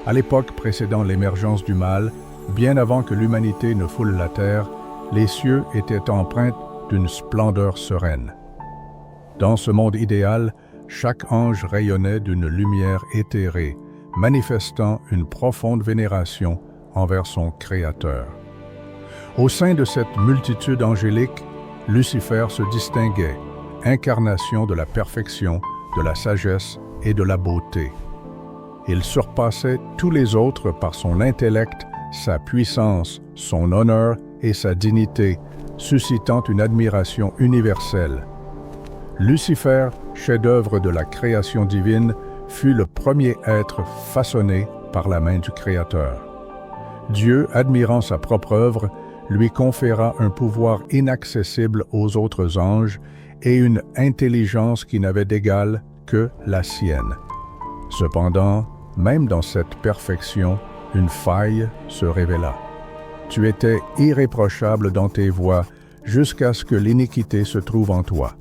À l'époque précédant l'émergence du mal, bien avant que l'humanité ne foule la terre, les cieux étaient empreints d'une splendeur sereine. Dans ce monde idéal, chaque ange rayonnait d'une lumière éthérée, manifestant une profonde vénération envers son Créateur. Au sein de cette multitude angélique, Lucifer se distinguait, incarnation de la perfection, de la sagesse et de la beauté. Il surpassait tous les autres par son intellect, sa puissance, son honneur et sa dignité, suscitant une admiration universelle. Lucifer, chef-d'œuvre de la création divine, fut le premier être façonné par la main du Créateur. Dieu, admirant sa propre œuvre, lui conféra un pouvoir inaccessible aux autres anges et une intelligence qui n'avait d'égal que la sienne. Cependant, même dans cette perfection, une faille se révéla. Tu étais irréprochable dans tes voies jusqu'à ce que l'iniquité se trouve en toi.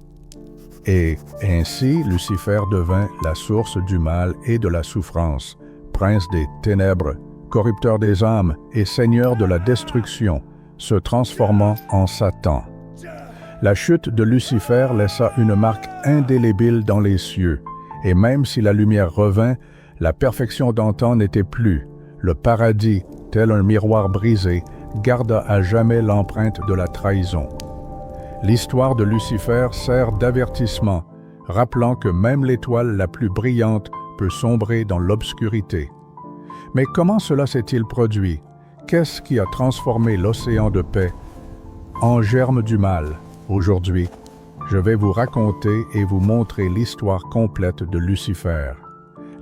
Et ainsi Lucifer devint la source du mal et de la souffrance, prince des ténèbres, corrupteur des âmes et seigneur de la destruction, se transformant en Satan. La chute de Lucifer laissa une marque indélébile dans les cieux, et même si la lumière revint, la perfection d'antan n'était plus. Le paradis, tel un miroir brisé, garda à jamais l'empreinte de la trahison. L'histoire de Lucifer sert d'avertissement, rappelant que même l'étoile la plus brillante peut sombrer dans l'obscurité. Mais comment cela s'est-il produit? Qu'est-ce qui a transformé l'océan de paix en germe du mal? Aujourd'hui, je vais vous raconter et vous montrer l'histoire complète de Lucifer.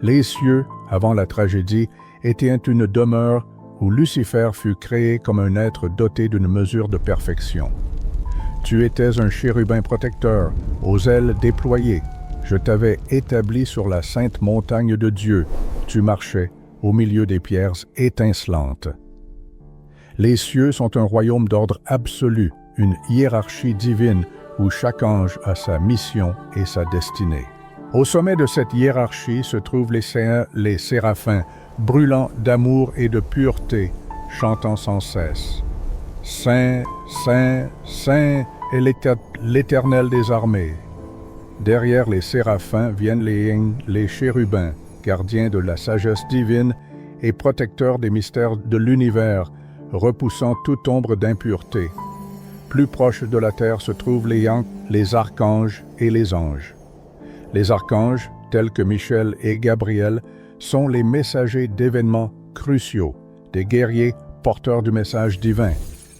Les cieux, avant la tragédie, étaient une demeure où Lucifer fut créé comme un être doté d'une mesure de perfection. Tu étais un chérubin protecteur, aux ailes déployées. Je t'avais établi sur la sainte montagne de Dieu. Tu marchais au milieu des pierres étincelantes. Les cieux sont un royaume d'ordre absolu, une hiérarchie divine où chaque ange a sa mission et sa destinée. Au sommet de cette hiérarchie se trouvent les séraphins, brûlant d'amour et de pureté, chantant sans cesse. Saint, Saint, Saint est l'Éternel des armées. Derrière les séraphins viennent les chérubins, gardiens de la sagesse divine et protecteurs des mystères de l'univers, repoussant toute ombre d'impureté. Plus proche de la terre se trouvent les archanges et les anges. Les archanges, tels que Michel et Gabriel, sont les messagers d'événements cruciaux, des guerriers porteurs du message divin.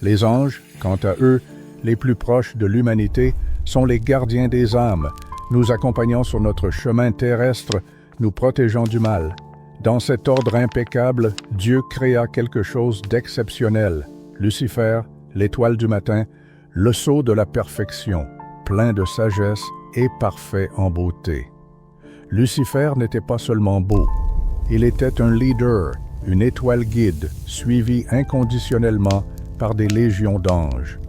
Les anges, quant à eux, les plus proches de l'humanité, sont les gardiens des âmes, nous accompagnant sur notre chemin terrestre, nous protégeant du mal. Dans cet ordre impeccable, Dieu créa quelque chose d'exceptionnel. Lucifer, l'étoile du matin, le sceau de la perfection, plein de sagesse et parfait en beauté. Lucifer n'était pas seulement beau, il était un leader, une étoile guide, suivie inconditionnellement par des légions d'anges.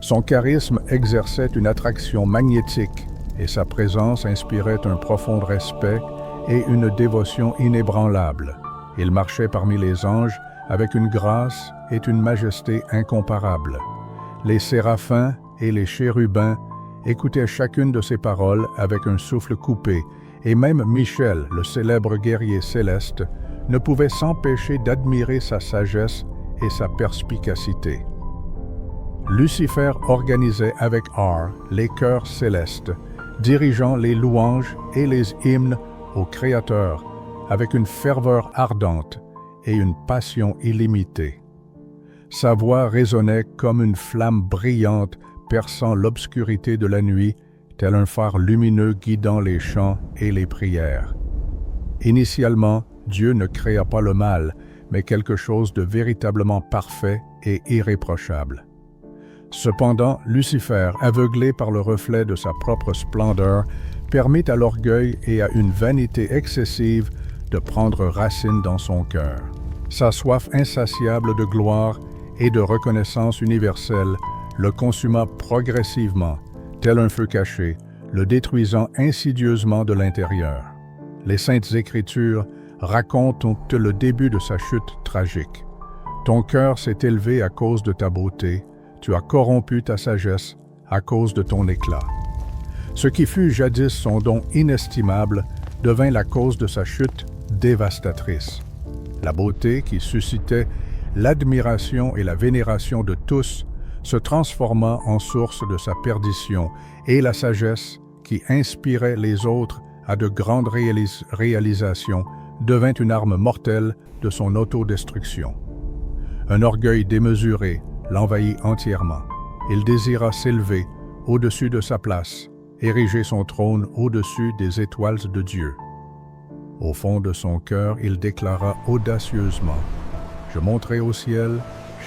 Son charisme exerçait une attraction magnétique et sa présence inspirait un profond respect et une dévotion inébranlable. Il marchait parmi les anges avec une grâce et une majesté incomparables. Les séraphins et les chérubins écoutaient chacune de ses paroles avec un souffle coupé, et même Michel, le célèbre guerrier céleste, ne pouvait s'empêcher d'admirer sa sagesse et sa perspicacité. Lucifer organisait avec art les chœurs célestes, dirigeant les louanges et les hymnes au Créateur avec une ferveur ardente et une passion illimitée. Sa voix résonnait comme une flamme brillante perçant l'obscurité de la nuit, tel un phare lumineux guidant les chants et les prières. Initialement, Dieu ne créa pas le mal, mais quelque chose de véritablement parfait et irréprochable. Cependant, Lucifer, aveuglé par le reflet de sa propre splendeur, permit à l'orgueil et à une vanité excessive de prendre racine dans son cœur. Sa soif insatiable de gloire et de reconnaissance universelle le consuma progressivement, tel un feu caché, le détruisant insidieusement de l'intérieur. Les Saintes Écritures raconte le début de sa chute tragique. Ton cœur s'est élevé à cause de ta beauté, tu as corrompu ta sagesse à cause de ton éclat. Ce qui fut jadis son don inestimable devint la cause de sa chute dévastatrice. La beauté qui suscitait l'admiration et la vénération de tous se transforma en source de sa perdition, et la sagesse qui inspirait les autres à de grandes réalisations devint une arme mortelle de son autodestruction. Un orgueil démesuré l'envahit entièrement. Il désira s'élever au-dessus de sa place, ériger son trône au-dessus des étoiles de Dieu. Au fond de son cœur, il déclara audacieusement: « Je monterai au ciel,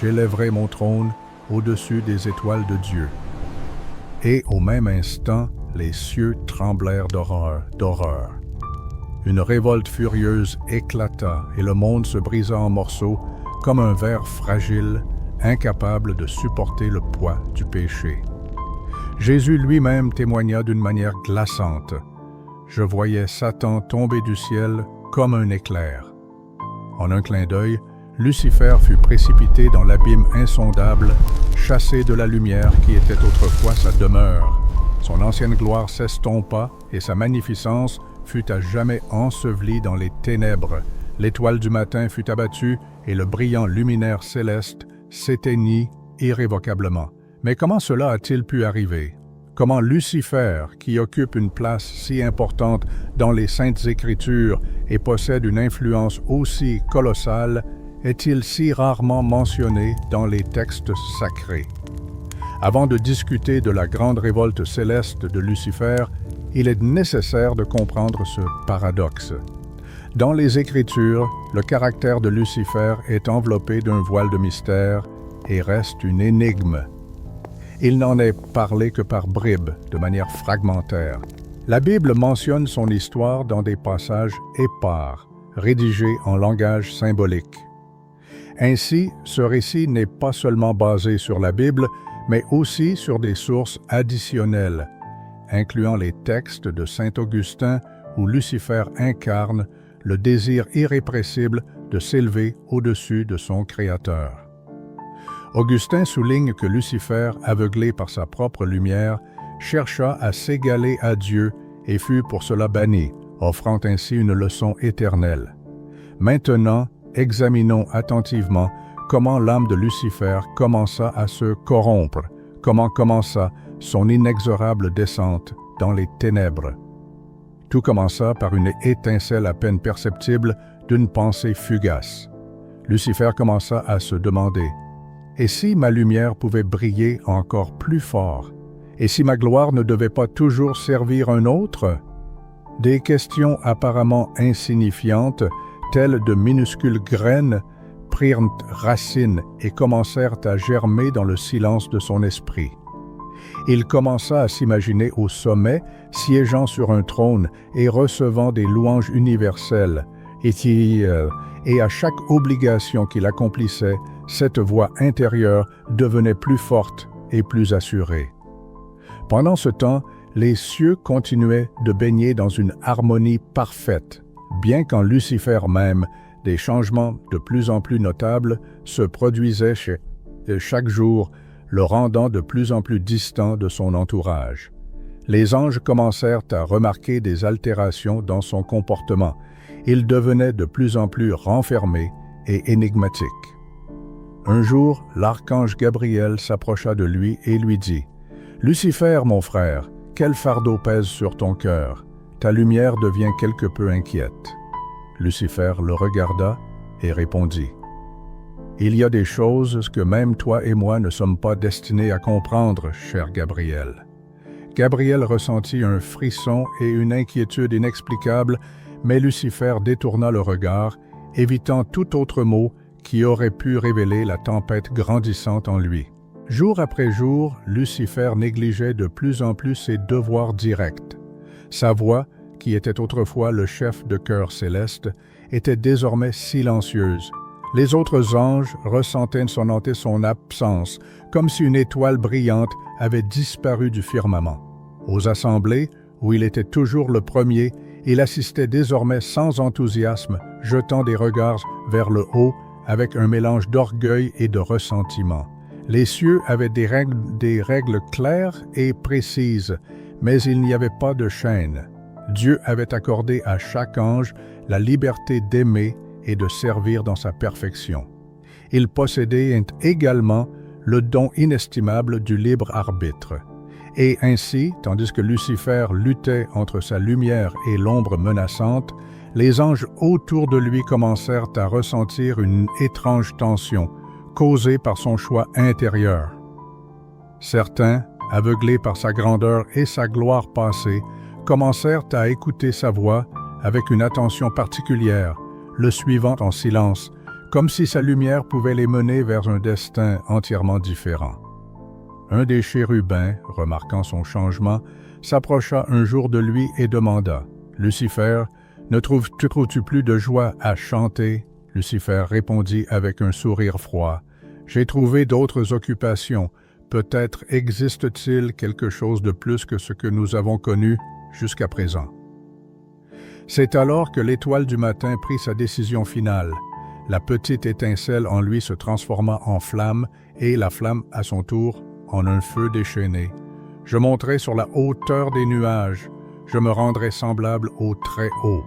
j'élèverai mon trône au-dessus des étoiles de Dieu. » Et au même instant, les cieux tremblèrent d'horreur. Une révolte furieuse éclata et le monde se brisa en morceaux comme un verre fragile, incapable de supporter le poids du péché. Jésus lui-même témoigna d'une manière glaçante: « Je voyais Satan tomber du ciel comme un éclair. » En un clin d'œil, Lucifer fut précipité dans l'abîme insondable, chassé de la lumière qui était autrefois sa demeure. Son ancienne gloire s'estompa et sa magnificence fut à jamais ensevelie dans les ténèbres. L'étoile du matin fut abattue et le brillant luminaire céleste s'éteignit irrévocablement. Mais comment cela a-t-il pu arriver? Comment Lucifer, qui occupe une place si importante dans les Saintes Écritures et possède une influence aussi colossale, est-il si rarement mentionné dans les textes sacrés? Avant de discuter de la grande révolte céleste de Lucifer, il est nécessaire de comprendre ce paradoxe. Dans les Écritures, le caractère de Lucifer est enveloppé d'un voile de mystère et reste une énigme. Il n'en est parlé que par bribes, de manière fragmentaire. La Bible mentionne son histoire dans des passages épars, rédigés en langage symbolique. Ainsi, ce récit n'est pas seulement basé sur la Bible, mais aussi sur des sources additionnelles, incluant les textes de saint Augustin où Lucifer incarne le désir irrépressible de s'élever au-dessus de son Créateur. Augustin souligne que Lucifer, aveuglé par sa propre lumière, chercha à s'égaler à Dieu et fut pour cela banni, offrant ainsi une leçon éternelle. Maintenant, examinons attentivement comment l'âme de Lucifer commença à se corrompre, comment commença son inexorable descente dans les ténèbres. Tout commença par une étincelle à peine perceptible d'une pensée fugace. Lucifer commença à se demander: « Et si ma lumière pouvait briller encore plus fort? Et si ma gloire ne devait pas toujours servir un autre? » Des questions apparemment insignifiantes, telles de minuscules graines, prirent racine et commencèrent à germer dans le silence de son esprit. Il commença à s'imaginer au sommet, siégeant sur un trône et recevant des louanges universelles, et à chaque obligation qu'il accomplissait, cette voix intérieure devenait plus forte et plus assurée. Pendant ce temps, les cieux continuaient de baigner dans une harmonie parfaite, bien qu'en Lucifer même, des changements de plus en plus notables se produisaient chaque jour, le rendant de plus en plus distant de son entourage. Les anges commencèrent à remarquer des altérations dans son comportement. Il devenait de plus en plus renfermé et énigmatique. Un jour, l'archange Gabriel s'approcha de lui et lui dit: « Lucifer, mon frère, quel fardeau pèse sur ton cœur? Ta lumière devient quelque peu inquiète. » Lucifer le regarda et répondit: « Il y a des choses que même toi et moi ne sommes pas destinés à comprendre, cher Gabriel. » Gabriel ressentit un frisson et une inquiétude inexplicables, mais Lucifer détourna le regard, évitant tout autre mot qui aurait pu révéler la tempête grandissante en lui. Jour après jour, Lucifer négligeait de plus en plus ses devoirs directs. Sa voix, qui était autrefois le chef de chœur céleste, était désormais silencieuse. Les autres anges ressentaient son absence, comme si une étoile brillante avait disparu du firmament. Aux assemblées, où il était toujours le premier, Il assistait désormais sans enthousiasme, jetant des regards vers le haut avec un mélange d'orgueil et de ressentiment. Les cieux avaient des règles claires et précises, mais il n'y avait pas de chaîne. Dieu avait accordé à chaque ange la liberté d'aimer et de servir dans sa perfection. Il possédait également le don inestimable du libre arbitre. Et ainsi, tandis que Lucifer luttait entre sa lumière et l'ombre menaçante, les anges autour de lui commencèrent à ressentir une étrange tension, causée par son choix intérieur. Certains, aveuglés par sa grandeur et sa gloire passée, commencèrent à écouter sa voix avec une attention particulière, le suivant en silence, comme si sa lumière pouvait les mener vers un destin entièrement différent. Un des chérubins, remarquant son changement, s'approcha un jour de lui et demanda « Lucifer, ne trouves-tu plus de joie à chanter ?» Lucifer répondit avec un sourire froid « J'ai trouvé d'autres occupations. Peut-être existe-t-il quelque chose de plus que ce que nous avons connu jusqu'à présent. » C'est alors que l'étoile du matin prit sa décision finale. La petite étincelle en lui se transforma en flamme et la flamme, à son tour, en un feu déchaîné. Je monterai sur la hauteur des nuages. Je me rendrai semblable au Très-Haut.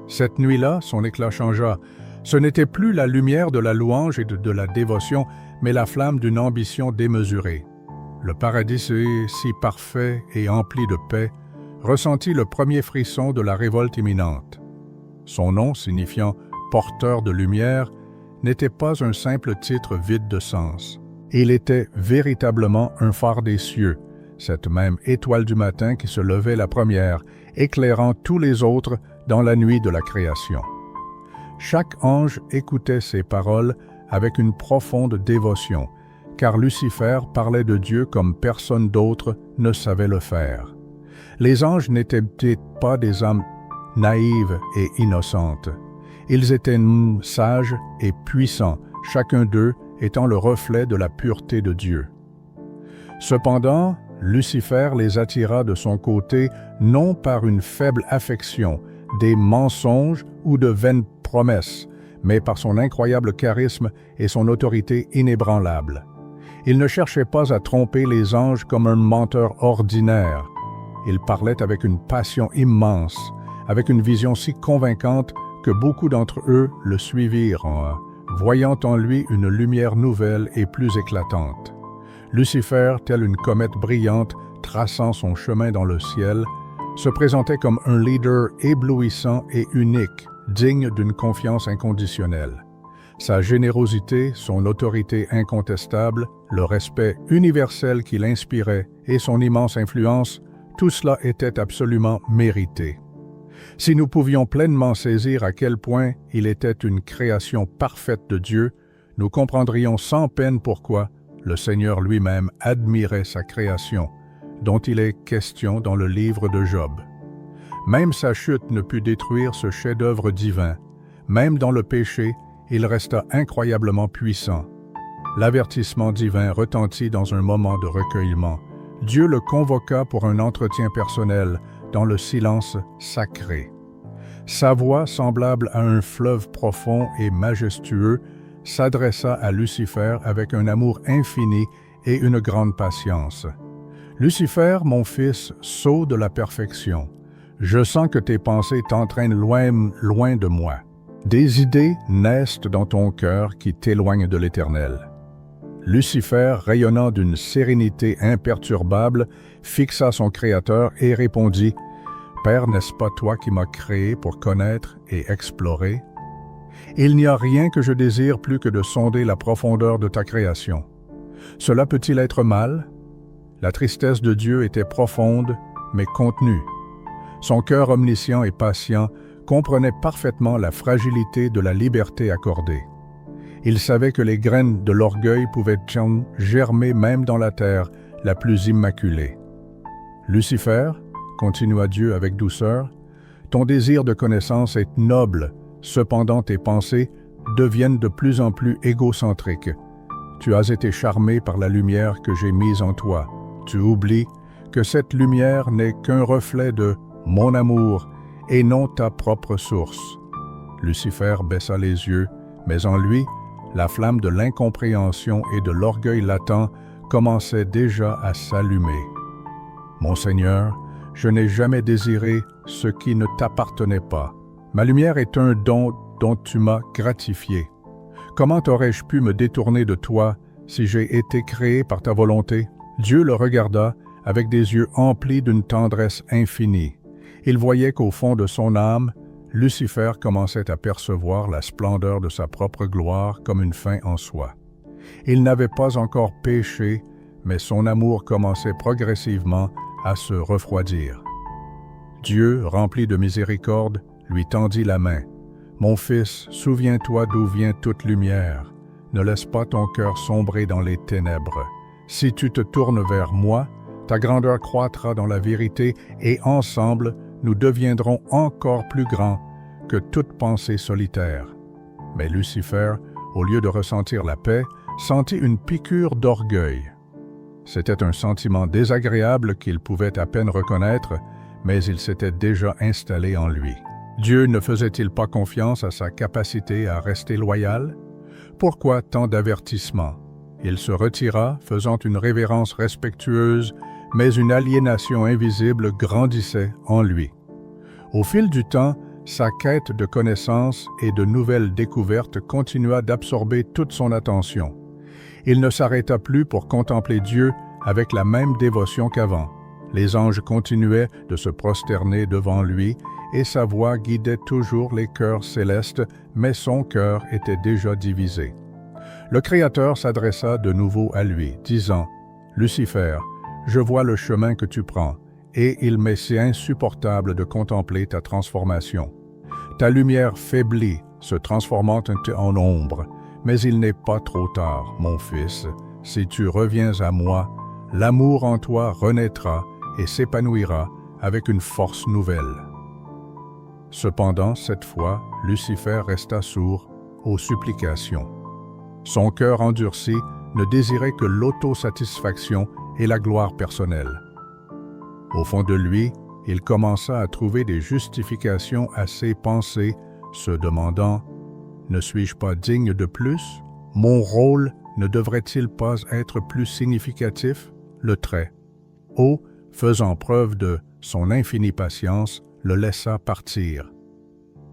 Cette nuit-là, son éclat changea. Ce n'était plus la lumière de la louange et de la dévotion, mais la flamme d'une ambition démesurée. Le paradis si parfait et empli de paix ressentit le premier frisson de la révolte imminente. Son nom, signifiant « porteur de lumière », n'était pas un simple titre vide de sens. Il était véritablement un phare des cieux, cette même étoile du matin qui se levait la première, éclairant tous les autres dans la nuit de la création. Chaque ange écoutait ces paroles avec une profonde dévotion, car Lucifer parlait de Dieu comme personne d'autre ne savait le faire. Les anges n'étaient pas des âmes naïves et innocentes. Ils étaient sages et puissants, chacun d'eux étant le reflet de la pureté de Dieu. Cependant, Lucifer les attira de son côté non par une faible affection, des mensonges ou de vaines promesses, mais par son incroyable charisme et son autorité inébranlable. Il ne cherchait pas à tromper les anges comme un menteur ordinaire. Il parlait avec une passion immense, avec une vision si convaincante que beaucoup d'entre eux le suivirent, voyant en lui une lumière nouvelle et plus éclatante. Lucifer, tel une comète brillante traçant son chemin dans le ciel, se présentait comme un leader éblouissant et unique, digne d'une confiance inconditionnelle. Sa générosité, son autorité incontestable, le respect universel qu'il inspirait et son immense influence, tout cela était absolument mérité. Si nous pouvions pleinement saisir à quel point il était une création parfaite de Dieu, nous comprendrions sans peine pourquoi le Seigneur lui-même admirait sa création, dont il est question dans le livre de Job. Même sa chute ne put détruire ce chef-d'œuvre divin. Même dans le péché, il resta incroyablement puissant. L'avertissement divin retentit dans un moment de recueillement. Dieu le convoqua pour un entretien personnel dans le silence sacré. Sa voix, semblable à un fleuve profond et majestueux, s'adressa à Lucifer avec un amour infini et une grande patience. « Lucifer, mon fils, sceau de la perfection, je sens que tes pensées t'entraînent loin de moi. Des idées naissent dans ton cœur qui t'éloignent de l'Éternel. » Lucifer, rayonnant d'une sérénité imperturbable, fixa son Créateur et répondit « Père, n'est-ce pas toi qui m'as créé pour connaître et explorer? Il n'y a rien que je désire plus que de sonder la profondeur de ta création. Cela peut-il être mal? » La tristesse de Dieu était profonde, mais contenue. Son cœur omniscient et patient comprenait parfaitement la fragilité de la liberté accordée. Il savait que les graines de l'orgueil pouvaient germer même dans la terre la plus immaculée. « Lucifer, continua Dieu avec douceur, ton désir de connaissance est noble, cependant tes pensées deviennent de plus en plus égocentriques. Tu as été charmé par la lumière que j'ai mise en toi. Tu oublies que cette lumière n'est qu'un reflet de mon amour et non ta propre source. Lucifer baissa les yeux, mais en lui, la flamme de l'incompréhension et de l'orgueil latent commençait déjà à s'allumer. « Mon Seigneur, je n'ai jamais désiré ce qui ne t'appartenait pas. Ma lumière est un don dont tu m'as gratifié. Comment aurais-je pu me détourner de toi si j'ai été créé par ta volonté? » Dieu le regarda avec des yeux emplis d'une tendresse infinie. Il voyait qu'au fond de son âme, Lucifer commençait à percevoir la splendeur de sa propre gloire comme une fin en soi. Il n'avait pas encore péché, mais son amour commençait progressivement à se refroidir. Dieu, rempli de miséricorde, lui tendit la main. « Mon fils, souviens-toi d'où vient toute lumière. Ne laisse pas ton cœur sombrer dans les ténèbres. Si tu te tournes vers moi, ta grandeur croîtra dans la vérité et ensemble, nous deviendrons encore plus grands que toute pensée solitaire. » Mais Lucifer, au lieu de ressentir la paix, sentit une piqûre d'orgueil. C'était un sentiment désagréable qu'il pouvait à peine reconnaître, mais il s'était déjà installé en lui. Dieu ne faisait-il pas confiance à sa capacité à rester loyal? Pourquoi tant d'avertissements? Il se retira, faisant une révérence respectueuse, mais une aliénation invisible grandissait en lui. Au fil du temps, sa quête de connaissances et de nouvelles découvertes continua d'absorber toute son attention. Il ne s'arrêta plus pour contempler Dieu avec la même dévotion qu'avant. Les anges continuaient de se prosterner devant lui et sa voix guidait toujours les cœurs célestes, mais son cœur était déjà divisé. Le Créateur s'adressa de nouveau à lui, disant « Lucifer, je vois le chemin que tu prends, et il m'est si insupportable de contempler ta transformation. Ta lumière faiblit, se transformant en ombre, mais il n'est pas trop tard, mon fils. Si tu reviens à moi, l'amour en toi renaîtra et s'épanouira avec une force nouvelle. » Cependant, cette fois, Lucifer resta sourd aux supplications. Son cœur endurci ne désirait que l'autosatisfaction et la gloire personnelle. Au fond de lui, il commença à trouver des justifications à ses pensées, se demandant « Ne suis-je pas digne de plus? Mon rôle ne devrait-il pas être plus significatif? » Le trait, haut, faisant preuve de son infinie patience, le laissa partir.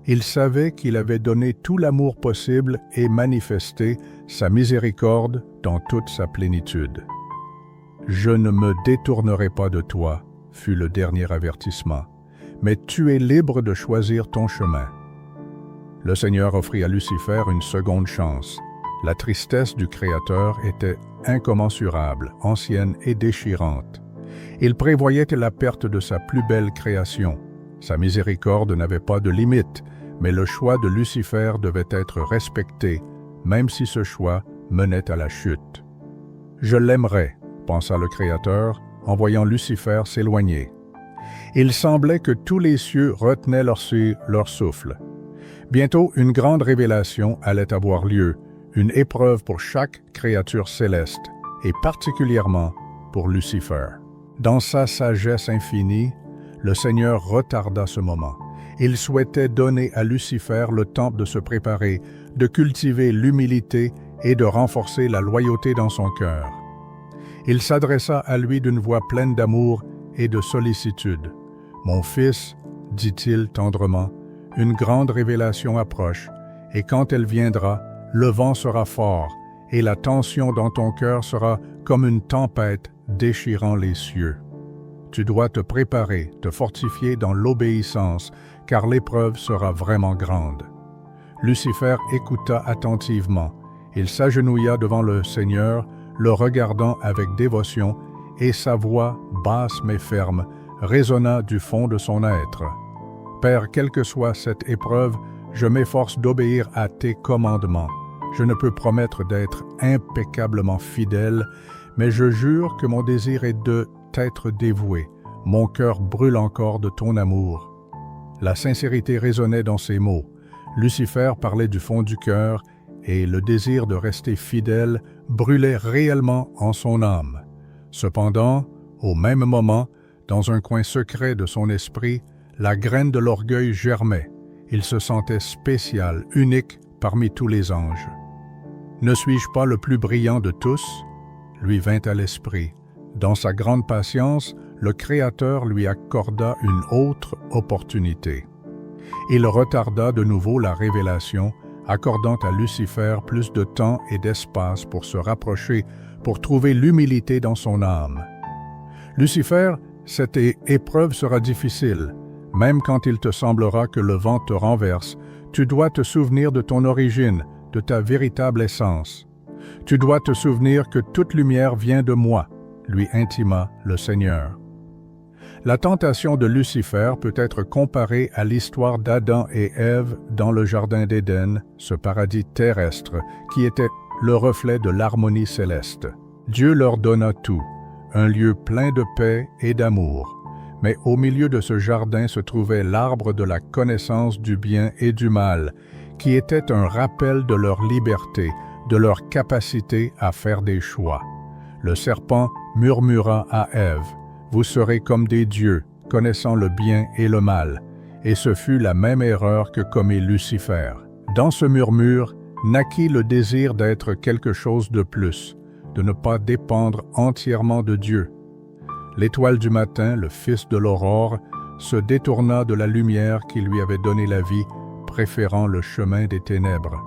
Il savait qu'il avait donné tout l'amour possible et manifesté sa miséricorde dans toute sa plénitude. « Je ne me détournerai pas de toi », fut le dernier avertissement, « mais tu es libre de choisir ton chemin. » Le Seigneur offrit à Lucifer une seconde chance. La tristesse du Créateur était incommensurable, ancienne et déchirante. Il prévoyait la perte de sa plus belle création. Sa miséricorde n'avait pas de limite, mais le choix de Lucifer devait être respecté, même si ce choix menait à la chute. « Je l'aimerai », pensa le Créateur, en voyant Lucifer s'éloigner. Il semblait que tous les cieux retenaient leur souffle. Bientôt, une grande révélation allait avoir lieu, une épreuve pour chaque créature céleste, et particulièrement pour Lucifer. Dans sa sagesse infinie, le Seigneur retarda ce moment. Il souhaitait donner à Lucifer le temps de se préparer, de cultiver l'humilité et de renforcer la loyauté dans son cœur. Il s'adressa à lui d'une voix pleine d'amour et de sollicitude. « Mon fils, dit-il tendrement, une grande révélation approche, et quand elle viendra, le vent sera fort, et la tension dans ton cœur sera comme une tempête déchirant les cieux. Tu dois te préparer, te fortifier dans l'obéissance, car l'épreuve sera vraiment grande. » Lucifer écouta attentivement. Il s'agenouilla devant le Seigneur, le regardant avec dévotion, et sa voix, basse mais ferme, résonna du fond de son être. « Père, quelle que soit cette épreuve, je m'efforce d'obéir à tes commandements. Je ne peux promettre d'être impeccablement fidèle, mais je jure que mon désir est de t'être dévoué. Mon cœur brûle encore de ton amour. » La sincérité résonnait dans ces mots. Lucifer parlait du fond du cœur, et le désir de rester fidèle brûlait réellement en son âme. Cependant, au même moment, dans un coin secret de son esprit, la graine de l'orgueil germait. Il se sentait spécial, unique parmi tous les anges. « Ne suis-je pas le plus brillant de tous ?» lui vint à l'esprit. Dans sa grande patience, le Créateur lui accorda une autre opportunité. Il retarda de nouveau la révélation, accordant à Lucifer plus de temps et d'espace pour se rapprocher, pour trouver l'humilité dans son âme. « Lucifer, cette épreuve sera difficile. Même quand il te semblera que le vent te renverse, tu dois te souvenir de ton origine, de ta véritable essence. Tu dois te souvenir que toute lumière vient de moi, lui intima le Seigneur. » La tentation de Lucifer peut être comparée à l'histoire d'Adam et Ève dans le Jardin d'Éden, ce paradis terrestre qui était le reflet de l'harmonie céleste. Dieu leur donna tout, un lieu plein de paix et d'amour. Mais au milieu de ce jardin se trouvait l'arbre de la connaissance du bien et du mal, qui était un rappel de leur liberté, de leur capacité à faire des choix. Le serpent murmura à Ève, « Vous serez comme des dieux, connaissant le bien et le mal. » Et ce fut la même erreur que commit Lucifer. Dans ce murmure naquit le désir d'être quelque chose de plus, de ne pas dépendre entièrement de Dieu. L'étoile du matin, le fils de l'aurore, se détourna de la lumière qui lui avait donné la vie, préférant le chemin des ténèbres.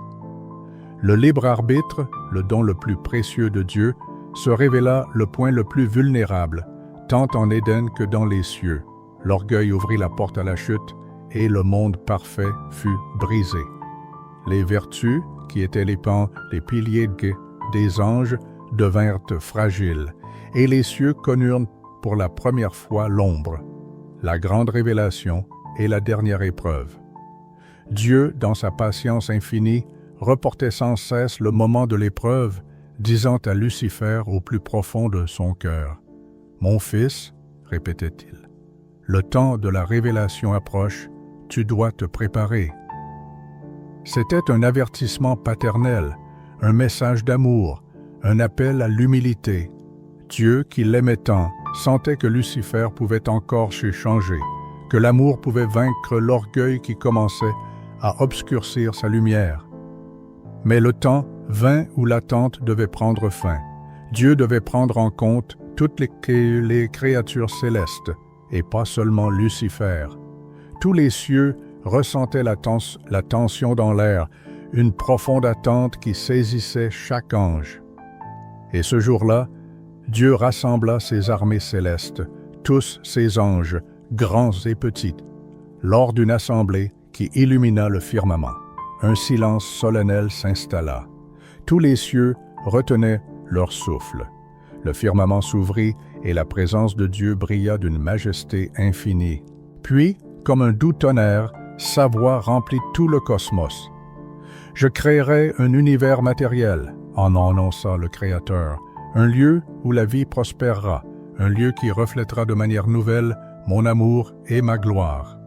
Le libre arbitre, le don le plus précieux de Dieu, se révéla le point le plus vulnérable, tant en Éden que dans les cieux. L'orgueil ouvrit la porte à la chute, et le monde parfait fut brisé. Les vertus, qui étaient les piliers des anges, devinrent fragiles, et les cieux connurent pour la première fois l'ombre, la grande révélation et la dernière épreuve. Dieu, dans sa patience infinie, reportait sans cesse le moment de l'épreuve, disant à Lucifer au plus profond de son cœur, « Mon fils, répétait-il, le temps de la révélation approche, tu dois te préparer. » C'était un avertissement paternel, un message d'amour, un appel à l'humilité. Dieu, qui l'aimait tant, sentait que Lucifer pouvait encore changer, que l'amour pouvait vaincre l'orgueil qui commençait à obscurcir sa lumière. Mais le temps vint où l'attente devait prendre fin. Dieu devait prendre en compte toutes les créatures célestes, et pas seulement Lucifer. Tous les cieux ressentaient la tension dans l'air, une profonde attente qui saisissait chaque ange. Et ce jour-là, Dieu rassembla ses armées célestes, tous ses anges, grands et petits, lors d'une assemblée qui illumina le firmament. Un silence solennel s'installa. Tous les cieux retenaient leur souffle. Le firmament s'ouvrit et la présence de Dieu brilla d'une majesté infinie. Puis, comme un doux tonnerre, sa voix remplit tout le cosmos. « Je créerai un univers matériel, » en annonça le Créateur, un lieu où la vie prospérera, un lieu qui reflètera de manière nouvelle mon amour et ma gloire.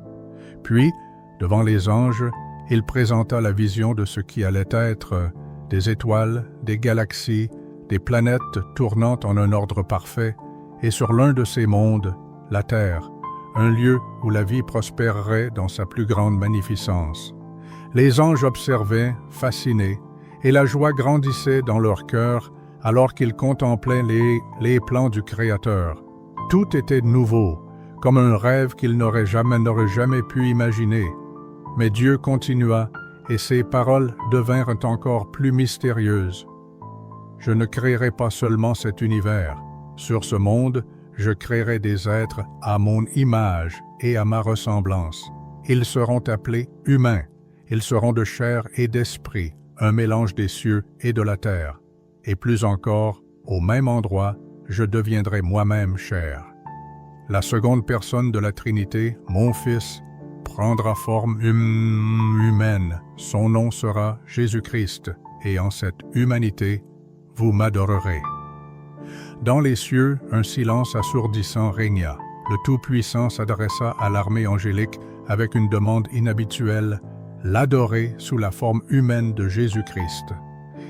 Puis, devant les anges, il présenta la vision de ce qui allait être des étoiles, des galaxies, des planètes tournant en un ordre parfait, et sur l'un de ces mondes, la Terre, un lieu où la vie prospérerait dans sa plus grande magnificence. Les anges observaient, fascinés, et la joie grandissait dans leur cœur alors qu'ils contemplaient les plans du Créateur. Tout était nouveau, comme un rêve qu'ils n'auraient jamais pu imaginer. Mais Dieu continua, et ses paroles devinrent encore plus mystérieuses. « Je ne créerai pas seulement cet univers. Sur ce monde, je créerai des êtres à mon image et à ma ressemblance. Ils seront appelés humains. Ils seront de chair et d'esprit, un mélange des cieux et de la terre. Et plus encore, au même endroit, je deviendrai moi-même chair. La seconde personne de la Trinité, mon Fils, prendra forme humaine. Son nom sera Jésus-Christ, et en cette humanité, vous m'adorerez. » Dans les cieux, un silence assourdissant régna. Le Tout-Puissant s'adressa à l'armée angélique avec une demande inhabituelle, l'adorer sous la forme humaine de Jésus-Christ.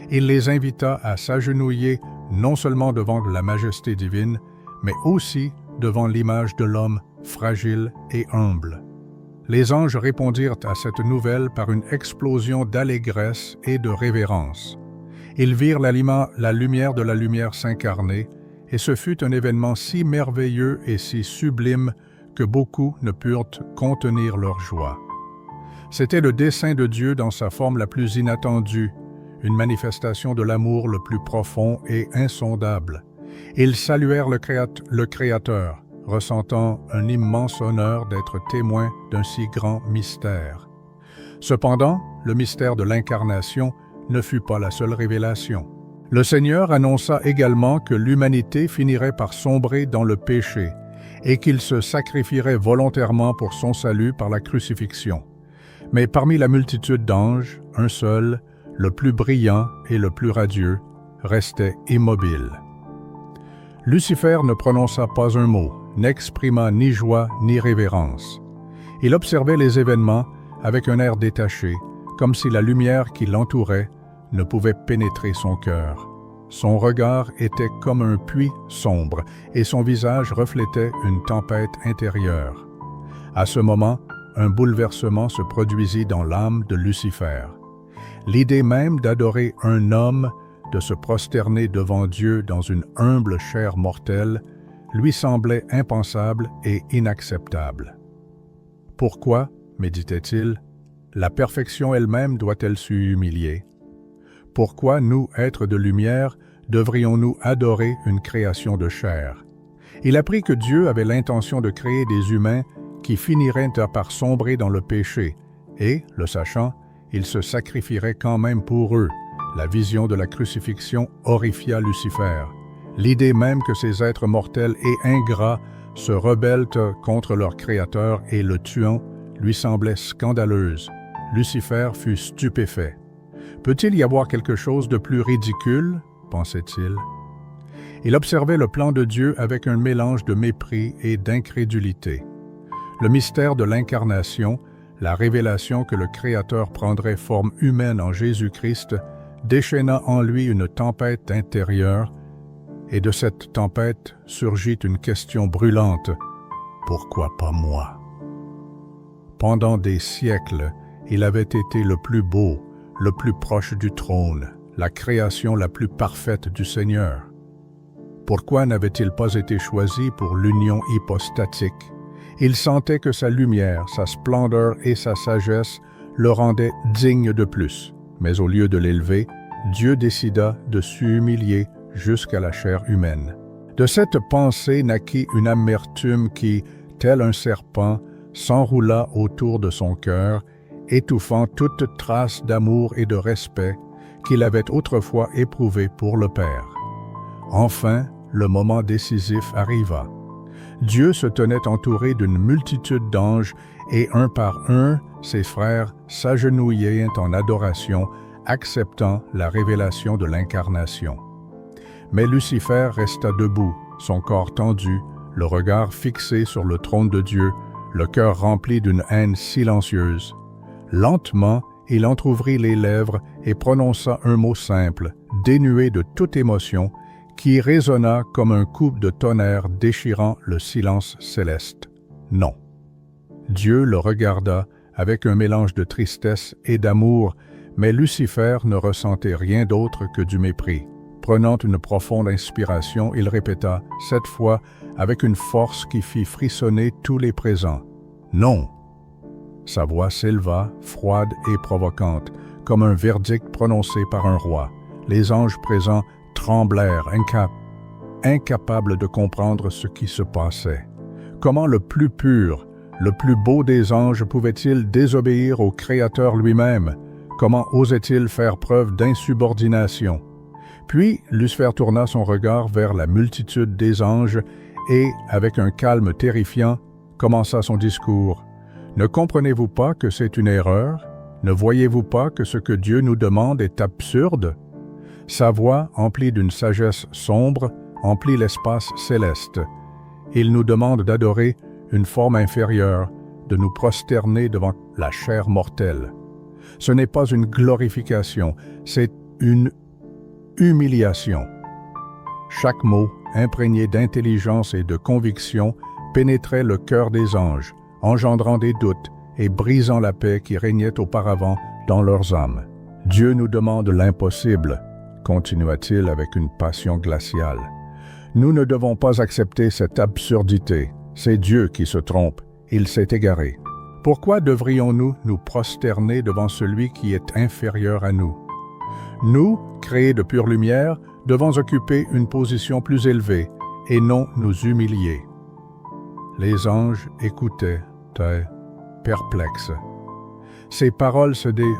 Il les invita à s'agenouiller non seulement devant la majesté divine, mais aussi devant l'image de l'homme fragile et humble. Les anges répondirent à cette nouvelle par une explosion d'allégresse et de révérence. Ils virent la lumière de la lumière s'incarner, et ce fut un événement si merveilleux et si sublime que beaucoup ne purent contenir leur joie. C'était le dessein de Dieu dans sa forme la plus inattendue, une manifestation de l'amour le plus profond et insondable. Ils saluèrent le Créateur, ressentant un immense honneur d'être témoins d'un si grand mystère. Cependant, le mystère de l'incarnation ne fut pas la seule révélation. Le Seigneur annonça également que l'humanité finirait par sombrer dans le péché et qu'il se sacrifierait volontairement pour son salut par la crucifixion. Mais parmi la multitude d'anges, un seul, le plus brillant et le plus radieux, restait immobile. Lucifer ne prononça pas un mot, n'exprima ni joie ni révérence. Il observait les événements avec un air détaché, comme si la lumière qui l'entourait ne pouvait pénétrer son cœur. Son regard était comme un puits sombre et son visage reflétait une tempête intérieure. À ce moment, un bouleversement se produisit dans l'âme de Lucifer. L'idée même d'adorer un homme, de se prosterner devant Dieu dans une humble chair mortelle, lui semblait impensable et inacceptable. Pourquoi, méditait-il, la perfection elle-même doit-elle s'humilier? Pourquoi nous, êtres de lumière, devrions-nous adorer une création de chair? Il apprit que Dieu avait l'intention de créer des humains qui finiraient par sombrer dans le péché, et, le sachant, il se sacrifierait quand même pour eux. La vision de la crucifixion horrifia Lucifer. L'idée même que ces êtres mortels et ingrats se rebellent contre leur Créateur et le tuant lui semblait scandaleuse. Lucifer fut stupéfait. Peut-il y avoir quelque chose de plus ridicule? Pensait-il. Il observait le plan de Dieu avec un mélange de mépris et d'incrédulité. Le mystère de l'incarnation, la révélation que le Créateur prendrait forme humaine en Jésus-Christ, déchaîna en lui une tempête intérieure, et de cette tempête surgit une question brûlante. Pourquoi pas moi? Pendant des siècles, il avait été le plus beau, le plus proche du trône, la création la plus parfaite du Seigneur. Pourquoi n'avait-il pas été choisi pour l'union hypostatique? Il sentait que sa lumière, sa splendeur et sa sagesse le rendaient digne de plus. Mais au lieu de l'élever, Dieu décida de s'humilier jusqu'à la chair humaine. De cette pensée naquit une amertume qui, tel un serpent, s'enroula autour de son cœur, étouffant toute trace d'amour et de respect qu'il avait autrefois éprouvé pour le Père. Enfin, le moment décisif arriva. Dieu se tenait entouré d'une multitude d'anges et un par un, ses frères s'agenouillaient en adoration, acceptant la révélation de l'incarnation. Mais Lucifer resta debout, son corps tendu, le regard fixé sur le trône de Dieu, le cœur rempli d'une haine silencieuse. Lentement, il entr'ouvrit les lèvres et prononça un mot simple, dénué de toute émotion, qui résonna comme un coup de tonnerre déchirant le silence céleste. Non. Dieu le regarda avec un mélange de tristesse et d'amour, mais Lucifer ne ressentait rien d'autre que du mépris. Prenant une profonde inspiration, il répéta, cette fois avec une force qui fit frissonner tous les présents. « Non !» Sa voix s'éleva, froide et provocante, comme un verdict prononcé par un roi. Les anges présents tremblèrent, incapables de comprendre ce qui se passait. Comment le plus pur, le plus beau des anges pouvait-il désobéir au Créateur lui-même? Comment osait-il faire preuve d'insubordination? Puis Lucifer tourna son regard vers la multitude des anges et, avec un calme terrifiant, commença son discours. « Ne comprenez-vous pas que c'est une erreur? Ne voyez-vous pas que ce que Dieu nous demande est absurde? » Sa voix, emplie d'une sagesse sombre, emplit l'espace céleste. Il nous demande d'adorer une forme inférieure, de nous prosterner devant la chair mortelle. Ce n'est pas une glorification, c'est une humiliation. Chaque mot, imprégné d'intelligence et de conviction, pénétrait le cœur des anges, engendrant des doutes et brisant la paix qui régnait auparavant dans leurs âmes. « Dieu nous demande l'impossible », continua-t-il avec une passion glaciale. « Nous ne devons pas accepter cette absurdité. C'est Dieu qui se trompe. Il s'est égaré. Pourquoi devrions-nous nous prosterner devant celui qui est inférieur à nous? Nous, créés de pure lumière, devons occuper une position plus élevée et non nous humilier. » Les anges écoutaient, perplexes. Ces paroles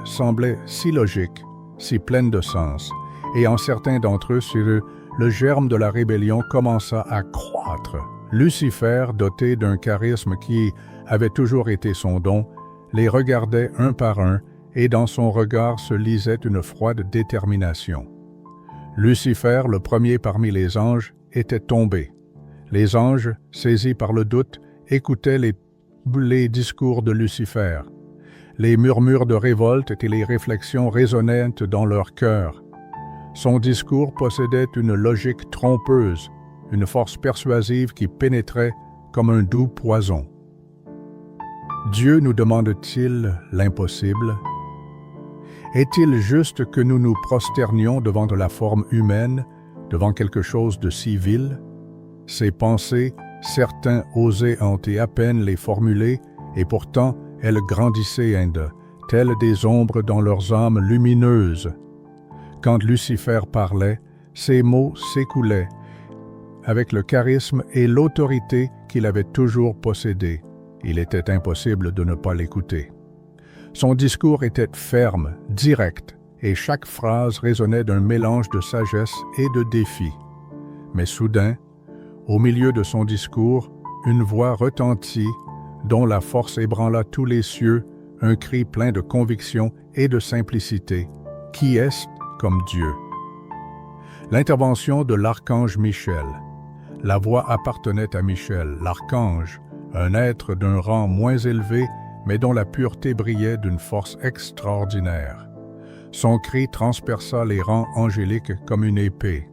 semblaient si logiques, si pleines de sens, et en certains d'entre eux, sur eux, le germe de la rébellion commença à croître. Lucifer, doté d'un charisme qui avait toujours été son don, les regardait un par un, et dans son regard se lisait une froide détermination. Lucifer, le premier parmi les anges, était tombé. Les anges, saisis par le doute, écoutaient les discours de Lucifer. Les murmures de révolte et les réflexions résonnaient dans leur cœur. Son discours possédait une logique trompeuse, une force persuasive qui pénétrait comme un doux poison. Dieu nous demande-t-il l'impossible? Est-il juste que nous nous prosternions devant de la forme humaine, devant quelque chose de si vil? Ces pensées, certains osaient hanter à peine les formuler, et pourtant elles grandissaient telles des ombres dans leurs âmes lumineuses. Quand Lucifer parlait, ses mots s'écoulaient, avec le charisme et l'autorité qu'il avait toujours possédés. Il était impossible de ne pas l'écouter. Son discours était ferme, direct, et chaque phrase résonnait d'un mélange de sagesse et de défi. Mais soudain, au milieu de son discours, une voix retentit, dont la force ébranla tous les cieux, un cri plein de conviction et de simplicité. « Qui est-ce comme Dieu ?» L'intervention de l'archange Michel. La voix appartenait à Michel, l'archange, un être d'un rang moins élevé, mais dont la pureté brillait d'une force extraordinaire. Son cri transperça les rangs angéliques comme une épée.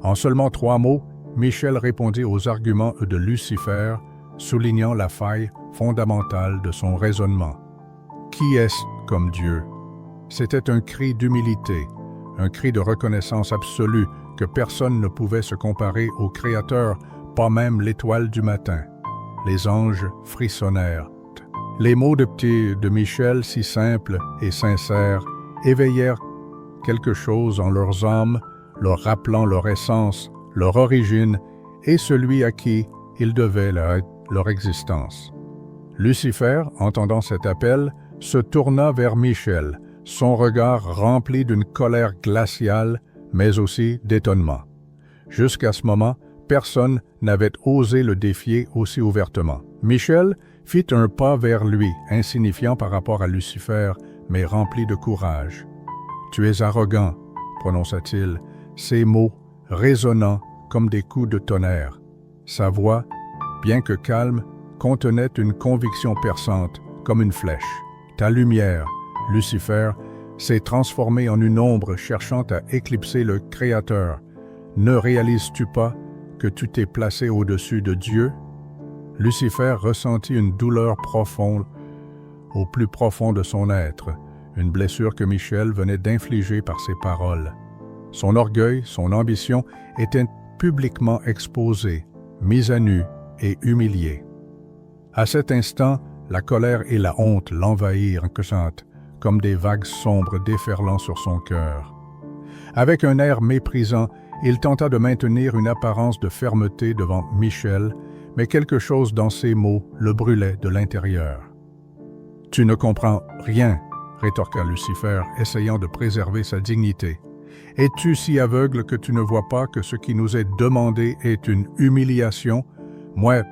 En seulement 3 mots, Michel répondit aux arguments de Lucifer, soulignant la faille fondamentale de son raisonnement. Qui est-ce comme Dieu? C'était un cri d'humilité, un cri de reconnaissance absolue que personne ne pouvait se comparer au Créateur, pas même l'étoile du matin. Les anges frissonnèrent. Les mots de Michel, si simples et sincères, éveillèrent quelque chose en leurs âmes, leur rappelant leur essence, leur origine et celui à qui ils devaient leur existence. Lucifer, entendant cet appel, se tourna vers Michel, son regard rempli d'une colère glaciale, mais aussi d'étonnement. Jusqu'à ce moment, personne n'avait osé le défier aussi ouvertement. Michel fit un pas vers lui, insignifiant par rapport à Lucifer, mais rempli de courage. « Tu es arrogant », prononça-t-il, ces mots résonnant comme des coups de tonnerre. Sa voix, bien que calme, contenait une conviction perçante, comme une flèche. Ta lumière, Lucifer, s'est transformée en une ombre cherchant à éclipser le Créateur. Ne réalises-tu pas que tu t'es placé au-dessus de Dieu? Lucifer ressentit une douleur profonde au plus profond de son être, une blessure que Michel venait d'infliger par ses paroles. Son orgueil, son ambition étaient publiquement exposés, mis à nu et humiliés. À cet instant, la colère et la honte l'envahirent comme des vagues sombres déferlant sur son cœur. Avec un air méprisant, il tenta de maintenir une apparence de fermeté devant Michel, mais quelque chose dans ses mots le brûlait de l'intérieur. « Tu ne comprends rien », rétorqua Lucifer, essayant de préserver sa dignité. « Es-tu si aveugle que tu ne vois pas que ce qui nous est demandé est une humiliation? Moi,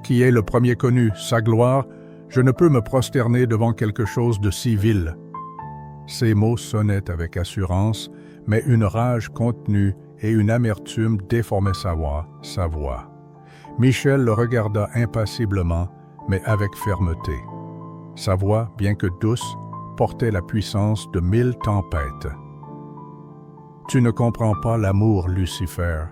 qui ai le premier connu sa gloire, je ne peux me prosterner devant quelque chose de si vil. » Ces mots sonnaient avec assurance, mais une rage contenue et une amertume déformaient sa voix. Michel le regarda impassiblement, mais avec fermeté. Sa voix, bien que douce, portait la puissance de 1000 tempêtes. « Tu ne comprends pas l'amour, Lucifer.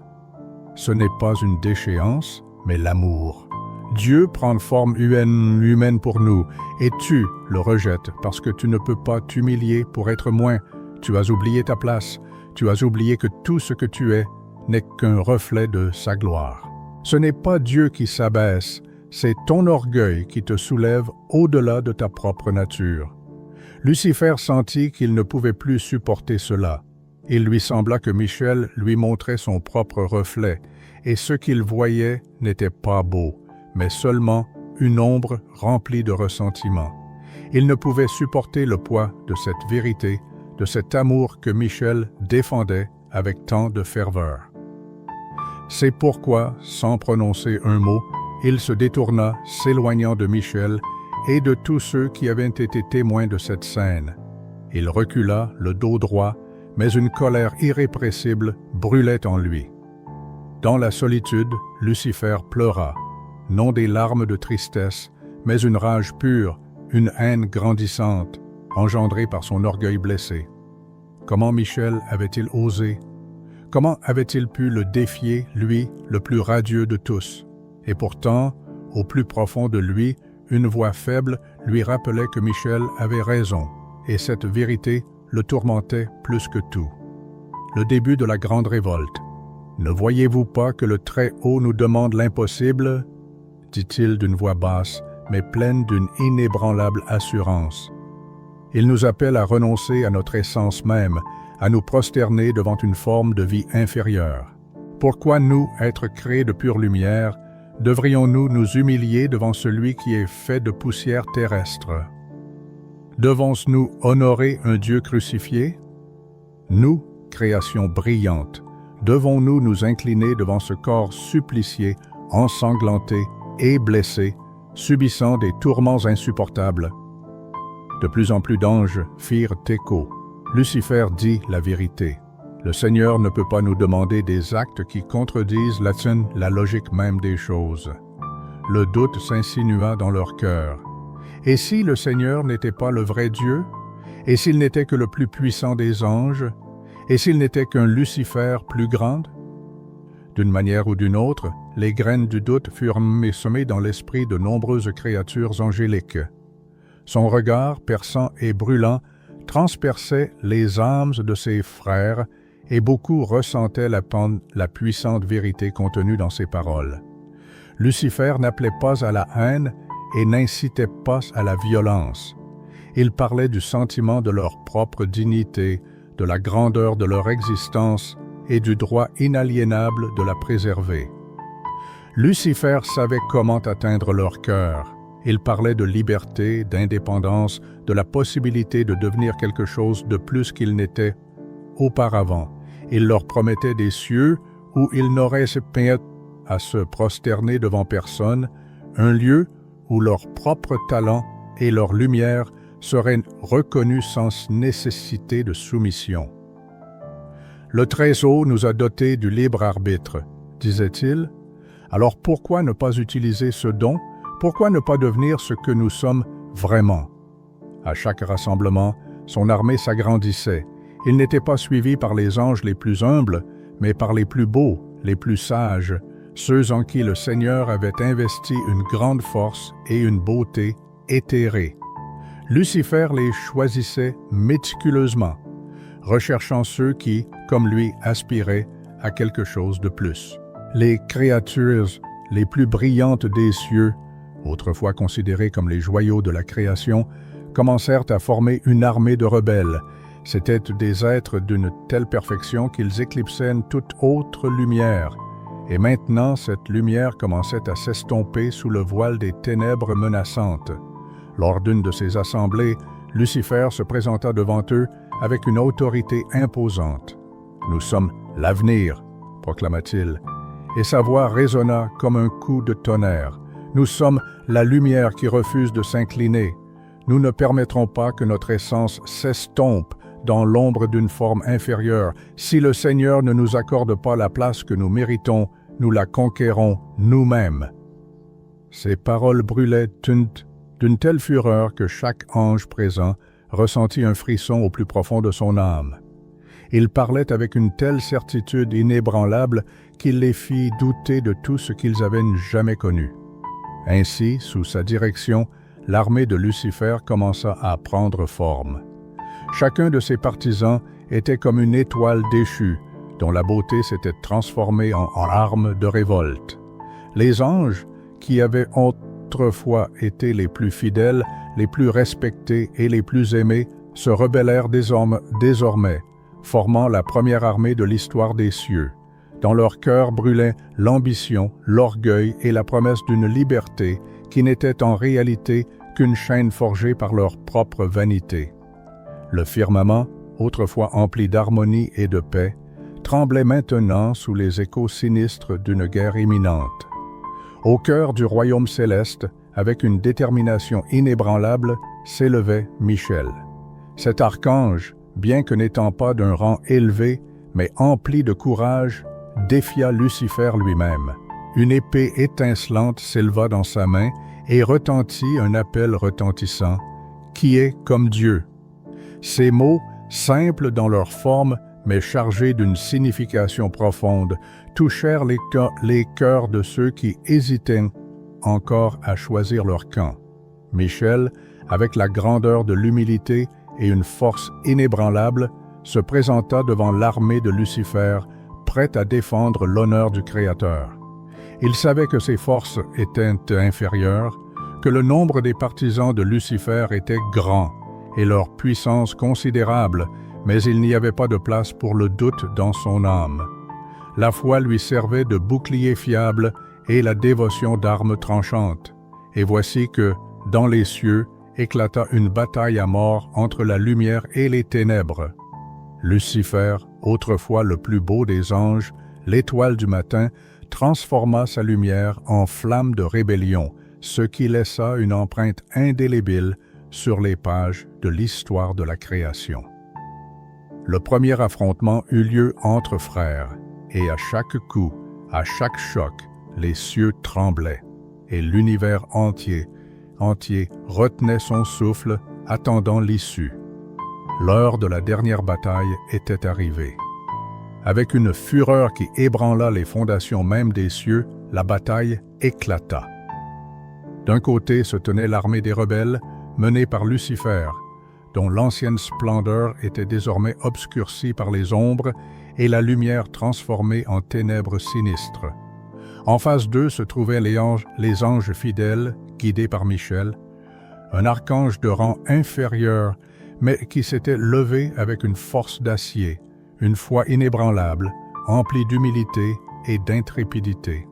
Ce n'est pas une déchéance, mais l'amour. Dieu prend forme humaine pour nous, et tu le rejettes parce que tu ne peux pas t'humilier pour être moins. Tu as oublié ta place, tu as oublié que tout ce que tu es n'est qu'un reflet de sa gloire. Ce n'est pas Dieu qui s'abaisse, c'est ton orgueil qui te soulève au-delà de ta propre nature. Lucifer sentit qu'il ne pouvait plus supporter cela. Il lui sembla que Michel lui montrait son propre reflet, et ce qu'il voyait n'était pas beau, mais seulement une ombre remplie de ressentiment. Il ne pouvait supporter le poids de cette vérité, de cet amour que Michel défendait avec tant de ferveur. C'est pourquoi, sans prononcer un mot, il se détourna, s'éloignant de Michel et de tous ceux qui avaient été témoins de cette scène. Il recula, le dos droit, mais une colère irrépressible brûlait en lui. Dans la solitude, Lucifer pleura, non des larmes de tristesse, mais une rage pure, une haine grandissante, engendrée par son orgueil blessé. Comment Michel avait-il osé? Comment avait-il pu le défier, lui, le plus radieux de tous? Et pourtant, au plus profond de lui, une voix faible lui rappelait que Michel avait raison, et cette vérité le tourmentait plus que tout. Le début de la grande révolte. « Ne voyez-vous pas que le Très-Haut nous demande l'impossible » dit-il d'une voix basse, mais pleine d'une inébranlable assurance. Il nous appelle à renoncer à notre essence même, à nous prosterner devant une forme de vie inférieure. Pourquoi nous, être créés de pure lumière, devrions-nous nous humilier devant celui qui est fait de poussière terrestre? Devons-nous honorer un Dieu crucifié? Nous, création brillante, devons-nous nous incliner devant ce corps supplicié, ensanglanté et blessé, subissant des tourments insupportables? De plus en plus d'anges firent écho. Lucifer dit la vérité. Le Seigneur ne peut pas nous demander des actes qui contredisent la logique même des choses. Le doute s'insinua dans leur cœur. Et si le Seigneur n'était pas le vrai Dieu? Et s'il n'était que le plus puissant des anges? Et s'il n'était qu'un Lucifer plus grand? D'une manière ou d'une autre, les graines du doute furent semées dans l'esprit de nombreuses créatures angéliques. Son regard, perçant et brûlant, transperçait les âmes de ses frères, et beaucoup ressentaient la puissante vérité contenue dans ses paroles. Lucifer n'appelait pas à la haine et n'incitait pas à la violence. Il parlait du sentiment de leur propre dignité, de la grandeur de leur existence et du droit inaliénable de la préserver. Lucifer savait comment atteindre leur cœur. Il parlait de liberté, d'indépendance, de la possibilité de devenir quelque chose de plus qu'il n'était auparavant. Il leur promettait des cieux où ils n'auraient à se prosterner devant personne, un lieu où leur propre talent et leur lumière seraient reconnus sans nécessité de soumission. Le Très-Haut nous a dotés du libre arbitre, disait-il. Alors pourquoi ne pas utiliser ce don? Pourquoi ne pas devenir ce que nous sommes vraiment? À chaque rassemblement, son armée s'agrandissait. Il n'était pas suivi par les anges les plus humbles, mais par les plus beaux, les plus sages, ceux en qui le Seigneur avait investi une grande force et une beauté éthérée. Lucifer les choisissait méticuleusement, recherchant ceux qui, comme lui, aspiraient à quelque chose de plus. Les créatures les plus brillantes des cieux, autrefois considérées comme les joyaux de la création, commencèrent à former une armée de rebelles. C'étaient des êtres d'une telle perfection qu'ils éclipsaient toute autre lumière. Et maintenant, cette lumière commençait à s'estomper sous le voile des ténèbres menaçantes. Lors d'une de ces assemblées, Lucifer se présenta devant eux avec une autorité imposante. « Nous sommes l'avenir », proclama-t-il, et sa voix résonna comme un coup de tonnerre. « Nous sommes la lumière qui refuse de s'incliner. Nous ne permettrons pas que notre essence s'estompe dans l'ombre d'une forme inférieure. Si le Seigneur ne nous accorde pas la place que nous méritons, nous la conquérons nous-mêmes. » Ces paroles brûlaient d'une telle fureur que chaque ange présent ressentit un frisson au plus profond de son âme. Il parlait avec une telle certitude inébranlable qu'il les fit douter de tout ce qu'ils avaient jamais connu. Ainsi, sous sa direction, l'armée de Lucifer commença à prendre forme. Chacun de ses partisans était comme une étoile déchue, dont la beauté s'était transformée en arme de révolte. Les anges, qui avaient autrefois été les plus fidèles, les plus respectés et les plus aimés, se rebellèrent désormais, formant la première armée de l'histoire des cieux. Dans leur cœur brûlait l'ambition, l'orgueil et la promesse d'une liberté qui n'était en réalité qu'une chaîne forgée par leur propre vanité. Le firmament, autrefois empli d'harmonie et de paix, tremblait maintenant sous les échos sinistres d'une guerre imminente. Au cœur du royaume céleste, avec une détermination inébranlable, s'élevait Michel. Cet archange, bien que n'étant pas d'un rang élevé, mais empli de courage, défia Lucifer lui-même. Une épée étincelante s'éleva dans sa main et retentit un appel retentissant, « Qui est comme Dieu ?» Ces mots, simples dans leur forme, mais chargés d'une signification profonde, touchèrent les cœurs de ceux qui hésitaient encore à choisir leur camp. Michel, avec la grandeur de l'humilité et une force inébranlable, se présenta devant l'armée de Lucifer, prêt à défendre l'honneur du Créateur. Il savait que ses forces étaient inférieures, que le nombre des partisans de Lucifer était grand et leur puissance considérable, mais il n'y avait pas de place pour le doute dans son âme. La foi lui servait de bouclier fiable et la dévotion d'arme tranchante. Et voici que, dans les cieux, éclata une bataille à mort entre la lumière et les ténèbres. Lucifer, autrefois le plus beau des anges, l'étoile du matin, transforma sa lumière en flamme de rébellion, ce qui laissa une empreinte indélébile sur les pages de l'histoire de la création. Le premier affrontement eut lieu entre frères, et à chaque coup, à chaque choc, les cieux tremblaient, et l'univers entier retenait son souffle, attendant l'issue. L'heure de la dernière bataille était arrivée. Avec une fureur qui ébranla les fondations mêmes des cieux, la bataille éclata. D'un côté se tenait l'armée des rebelles, menée par Lucifer, dont l'ancienne splendeur était désormais obscurcie par les ombres et la lumière transformée en ténèbres sinistres. En face d'eux se trouvaient les anges fidèles, guidés par Michel, un archange de rang inférieur, mais qui s'était levé avec une force d'acier, une foi inébranlable, emplie d'humilité et d'intrépidité.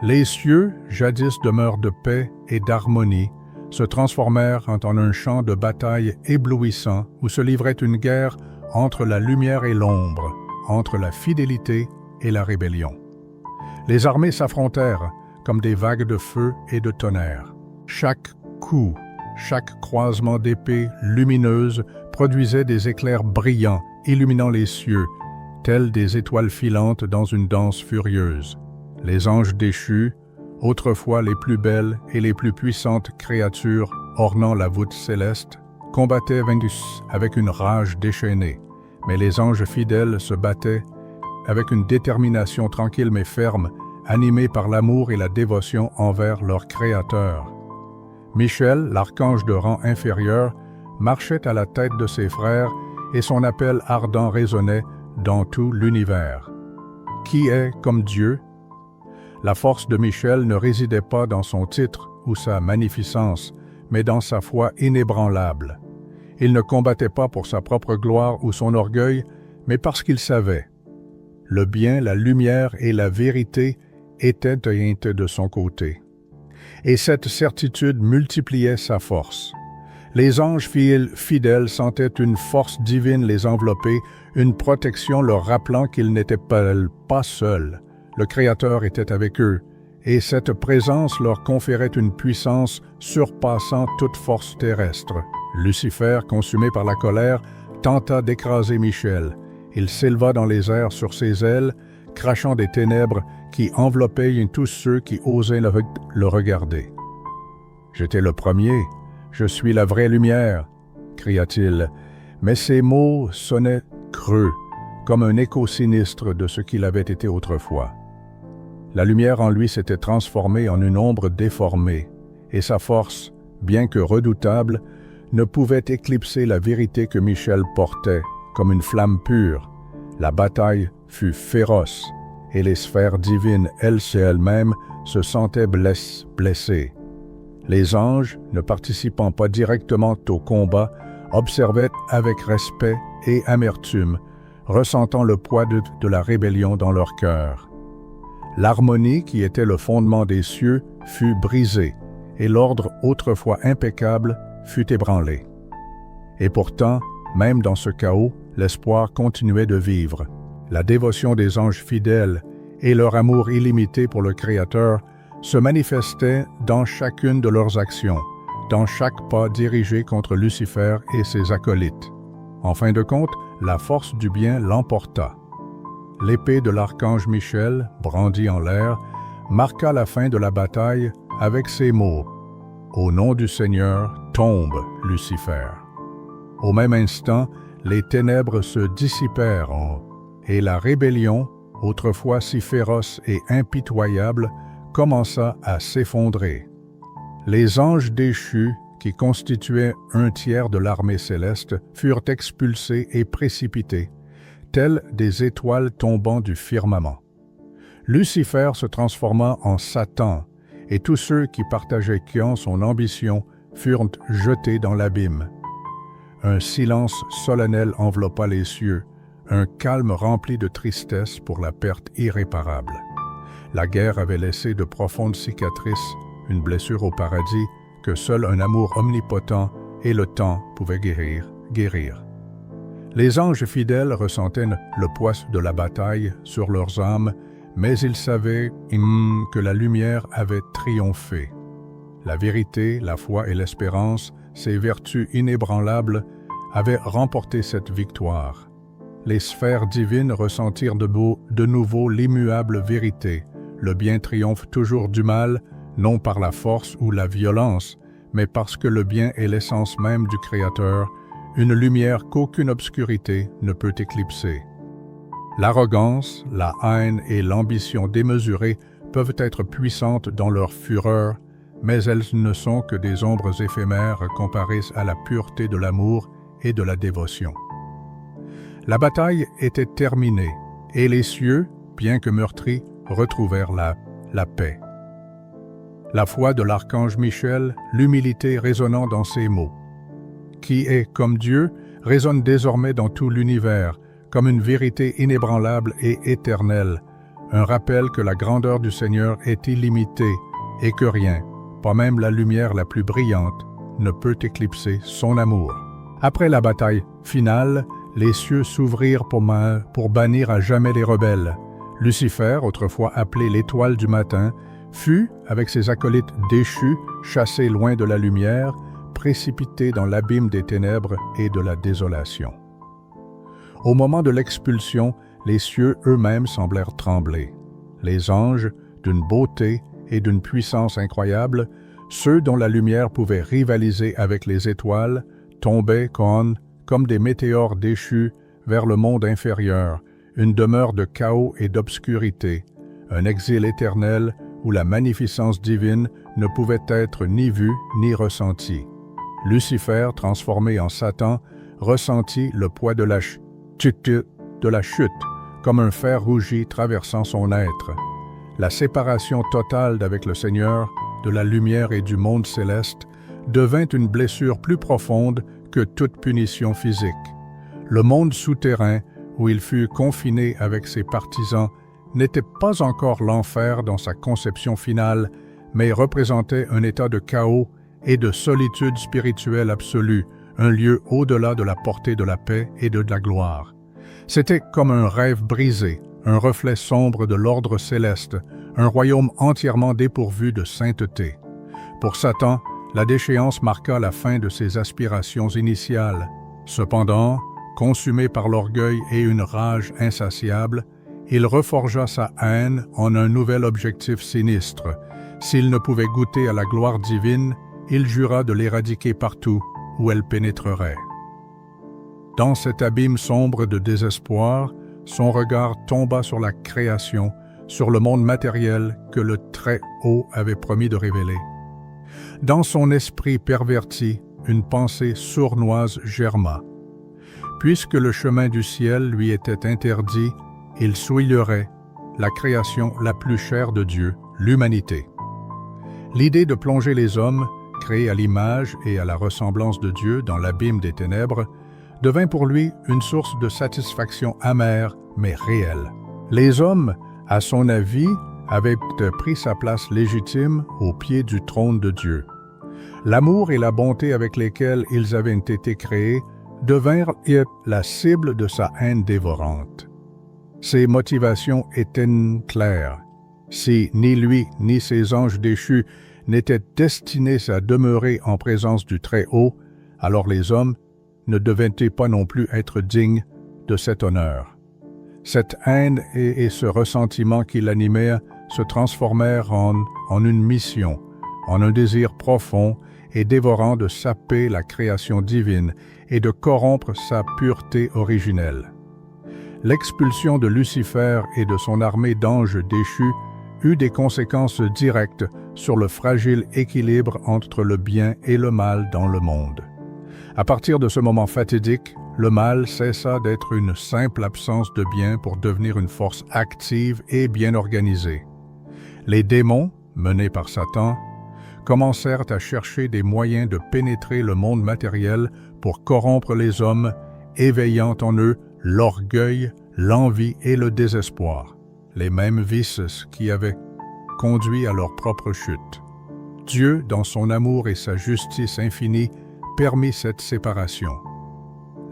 Les cieux, jadis demeure de paix et d'harmonie, se transformèrent en un champ de bataille éblouissant où se livrait une guerre entre la lumière et l'ombre, entre la fidélité et la rébellion. Les armées s'affrontèrent comme des vagues de feu et de tonnerre. Chaque coup, chaque croisement d'épées lumineuses produisait des éclairs brillants, illuminant les cieux, tels des étoiles filantes dans une danse furieuse. Les anges déchus, autrefois les plus belles et les plus puissantes créatures ornant la voûte céleste, combattaient Vénus avec une rage déchaînée, mais les anges fidèles se battaient avec une détermination tranquille mais ferme, animés par l'amour et la dévotion envers leur Créateur. Michel, l'archange de rang inférieur, marchait à la tête de ses frères et son appel ardent résonnait dans tout l'univers. Qui est comme Dieu? La force de Michel ne résidait pas dans son titre ou sa magnificence, mais dans sa foi inébranlable. Il ne combattait pas pour sa propre gloire ou son orgueil, mais parce qu'il savait. Le bien, la lumière et la vérité étaient de son côté. Et cette certitude multipliait sa force. Les anges fidèles sentaient une force divine les envelopper, une protection leur rappelant qu'ils n'étaient pas seuls. Le Créateur était avec eux, et cette présence leur conférait une puissance surpassant toute force terrestre. Lucifer, consumé par la colère, tenta d'écraser Michel. Il s'éleva dans les airs sur ses ailes, crachant des ténèbres qui enveloppaient tous ceux qui osaient le regarder. « J'étais le premier, je suis la vraie lumière », cria-t-il, mais ces mots sonnaient creux, comme un écho sinistre de ce qu'il avait été autrefois. La lumière en lui s'était transformée en une ombre déformée, et sa force, bien que redoutable, ne pouvait éclipser la vérité que Michel portait comme une flamme pure. La bataille fut féroce, et les sphères divines, elles-mêmes, se sentaient blessées. Les anges, ne participant pas directement au combat, observaient avec respect et amertume, ressentant le poids de la rébellion dans leur cœur. L'harmonie qui était le fondement des cieux fut brisée, et l'ordre autrefois impeccable fut ébranlé. Et pourtant, même dans ce chaos, l'espoir continuait de vivre. La dévotion des anges fidèles et leur amour illimité pour le Créateur se manifestaient dans chacune de leurs actions, dans chaque pas dirigé contre Lucifer et ses acolytes. En fin de compte, la force du bien l'emporta. L'épée de l'archange Michel, brandie en l'air, marqua la fin de la bataille avec ces mots « Au nom du Seigneur, tombe, Lucifer ». Au même instant, les ténèbres se dissipèrent et la rébellion, autrefois si féroce et impitoyable, commença à s'effondrer. Les anges déchus, qui constituaient un tiers de l'armée céleste, furent expulsés et précipités, tels des étoiles tombant du firmament. Lucifer se transforma en Satan, et tous ceux qui partageaient son ambition furent jetés dans l'abîme. Un silence solennel enveloppa les cieux, un calme rempli de tristesse pour la perte irréparable. La guerre avait laissé de profondes cicatrices, une blessure au paradis que seul un amour omnipotent et le temps pouvaient guérir. Les anges fidèles ressentaient le poids de la bataille sur leurs âmes, mais ils savaient que la lumière avait triomphé. La vérité, la foi et l'espérance, ces vertus inébranlables, avaient remporté cette victoire. Les sphères divines ressentirent de nouveau l'immuable vérité. Le bien triomphe toujours du mal, non par la force ou la violence, mais parce que le bien est l'essence même du Créateur, une lumière qu'aucune obscurité ne peut éclipser. L'arrogance, la haine et l'ambition démesurée peuvent être puissantes dans leur fureur, mais elles ne sont que des ombres éphémères comparées à la pureté de l'amour et de la dévotion. La bataille était terminée, et les cieux, bien que meurtris, retrouvèrent la paix. La foi de l'archange Michel, l'humilité résonnant dans ces mots. Qui est comme Dieu résonne désormais dans tout l'univers, comme une vérité inébranlable et éternelle, un rappel que la grandeur du Seigneur est illimitée et que rien, pas même la lumière la plus brillante, ne peut éclipser son amour. Après la bataille finale, les cieux s'ouvrirent pour bannir à jamais les rebelles. Lucifer, autrefois appelé l'étoile du matin, fut, avec ses acolytes déchus, chassé loin de la lumière, précipité dans l'abîme des ténèbres et de la désolation. Au moment de l'expulsion, les cieux eux-mêmes semblèrent trembler. Les anges, d'une beauté et d'une puissance incroyable, ceux dont la lumière pouvait rivaliser avec les étoiles, tombaient comme des météores déchus vers le monde inférieur, une demeure de chaos et d'obscurité, un exil éternel où la magnificence divine ne pouvait être ni vue ni ressentie. Lucifer, transformé en Satan, ressentit le poids de la chute, comme un fer rougi traversant son être. La séparation totale d'avec le Seigneur, de la lumière et du monde céleste, devint une blessure plus profonde que toute punition physique. Le monde souterrain, où il fut confiné avec ses partisans, n'était pas encore l'enfer dans sa conception finale, mais représentait un état de chaos et de solitude spirituelle absolue, un lieu au-delà de la portée de la paix et de la gloire. C'était comme un rêve brisé, un reflet sombre de l'ordre céleste, un royaume entièrement dépourvu de sainteté. Pour Satan, la déchéance marqua la fin de ses aspirations initiales. Cependant, consumé par l'orgueil et une rage insatiable, il reforgea sa haine en un nouvel objectif sinistre. S'il ne pouvait goûter à la gloire divine, il jura de l'éradiquer partout où elle pénétrerait. Dans cet abîme sombre de désespoir, son regard tomba sur la création, sur le monde matériel que le Très-Haut avait promis de révéler. Dans son esprit perverti, une pensée sournoise germa. Puisque le chemin du ciel lui était interdit, il souillerait la création la plus chère de Dieu, l'humanité. L'idée de plonger les hommes, créés à l'image et à la ressemblance de Dieu dans l'abîme des ténèbres, devint pour lui une source de satisfaction amère mais réelle. Les hommes, à son avis, avaient pris sa place légitime au pied du trône de Dieu. L'amour et la bonté avec lesquels ils avaient été créés devinrent la cible de sa haine dévorante. Ses motivations étaient claires. Si ni lui ni ses anges déchus n'étaient destinés à demeurer en présence du Très-Haut, alors les hommes ne devaient-ils pas non plus être dignes de cet honneur. Cette haine et ce ressentiment qui l'animaient se transformèrent en une mission, en un désir profond et dévorant de saper la création divine et de corrompre sa pureté originelle. L'expulsion de Lucifer et de son armée d'anges déchus eut des conséquences directes sur le fragile équilibre entre le bien et le mal dans le monde. À partir de ce moment fatidique, le mal cessa d'être une simple absence de bien pour devenir une force active et bien organisée. Les démons, menés par Satan, commencèrent à chercher des moyens de pénétrer le monde matériel pour corrompre les hommes, éveillant en eux l'orgueil, l'envie et le désespoir, les mêmes vices qui avaient conduit à leur propre chute. Dieu, dans son amour et sa justice infinie, permit cette séparation.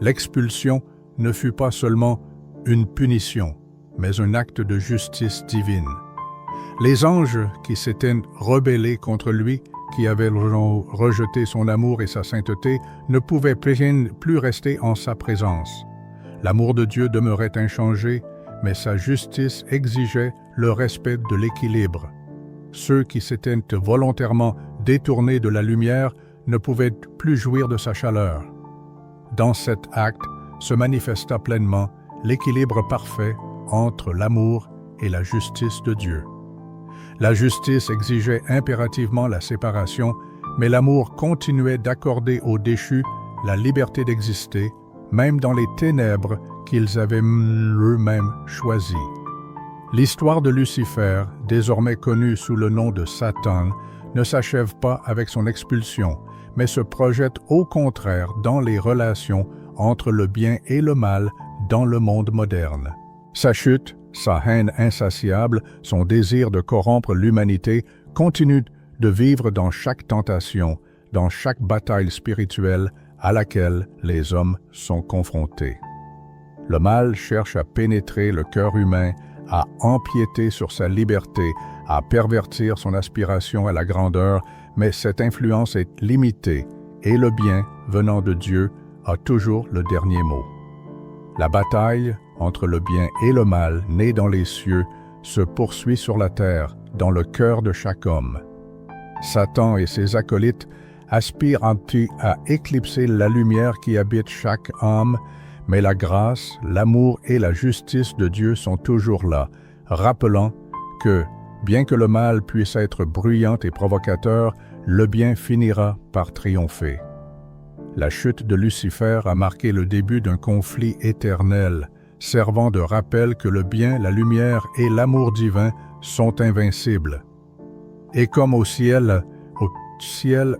L'expulsion ne fut pas seulement une punition, mais un acte de justice divine. Les anges qui s'étaient rebellés contre lui, qui avaient rejeté son amour et sa sainteté, ne pouvaient plus rester en sa présence. L'amour de Dieu demeurait inchangé, mais sa justice exigeait le respect de l'équilibre. Ceux qui s'étaient volontairement détournés de la lumière ne pouvaient plus jouir de sa chaleur. Dans cet acte se manifesta pleinement l'équilibre parfait entre l'amour et la justice de Dieu. La justice exigeait impérativement la séparation, mais l'amour continuait d'accorder aux déchus la liberté d'exister, même dans les ténèbres qu'ils avaient eux-mêmes choisies. L'histoire de Lucifer, désormais connu sous le nom de Satan, ne s'achève pas avec son expulsion, mais se projette au contraire dans les relations entre le bien et le mal dans le monde moderne. Sa chute, sa haine insatiable, son désir de corrompre l'humanité continuent de vivre dans chaque tentation, dans chaque bataille spirituelle à laquelle les hommes sont confrontés. Le mal cherche à pénétrer le cœur humain, à empiéter sur sa liberté, à pervertir son aspiration à la grandeur, mais cette influence est limitée et le bien, venant de Dieu, a toujours le dernier mot. La bataille entre le bien et le mal, né dans les cieux, se poursuit sur la terre, dans le cœur de chaque homme. Satan et ses acolytes aspirent à éclipser la lumière qui habite chaque âme, mais la grâce, l'amour et la justice de Dieu sont toujours là, rappelant que, bien que le mal puisse être bruyant et provocateur, le bien finira par triompher. La chute de Lucifer a marqué le début d'un conflit éternel, servant de rappel que le bien, la lumière et l'amour divin sont invincibles. Et comme au ciel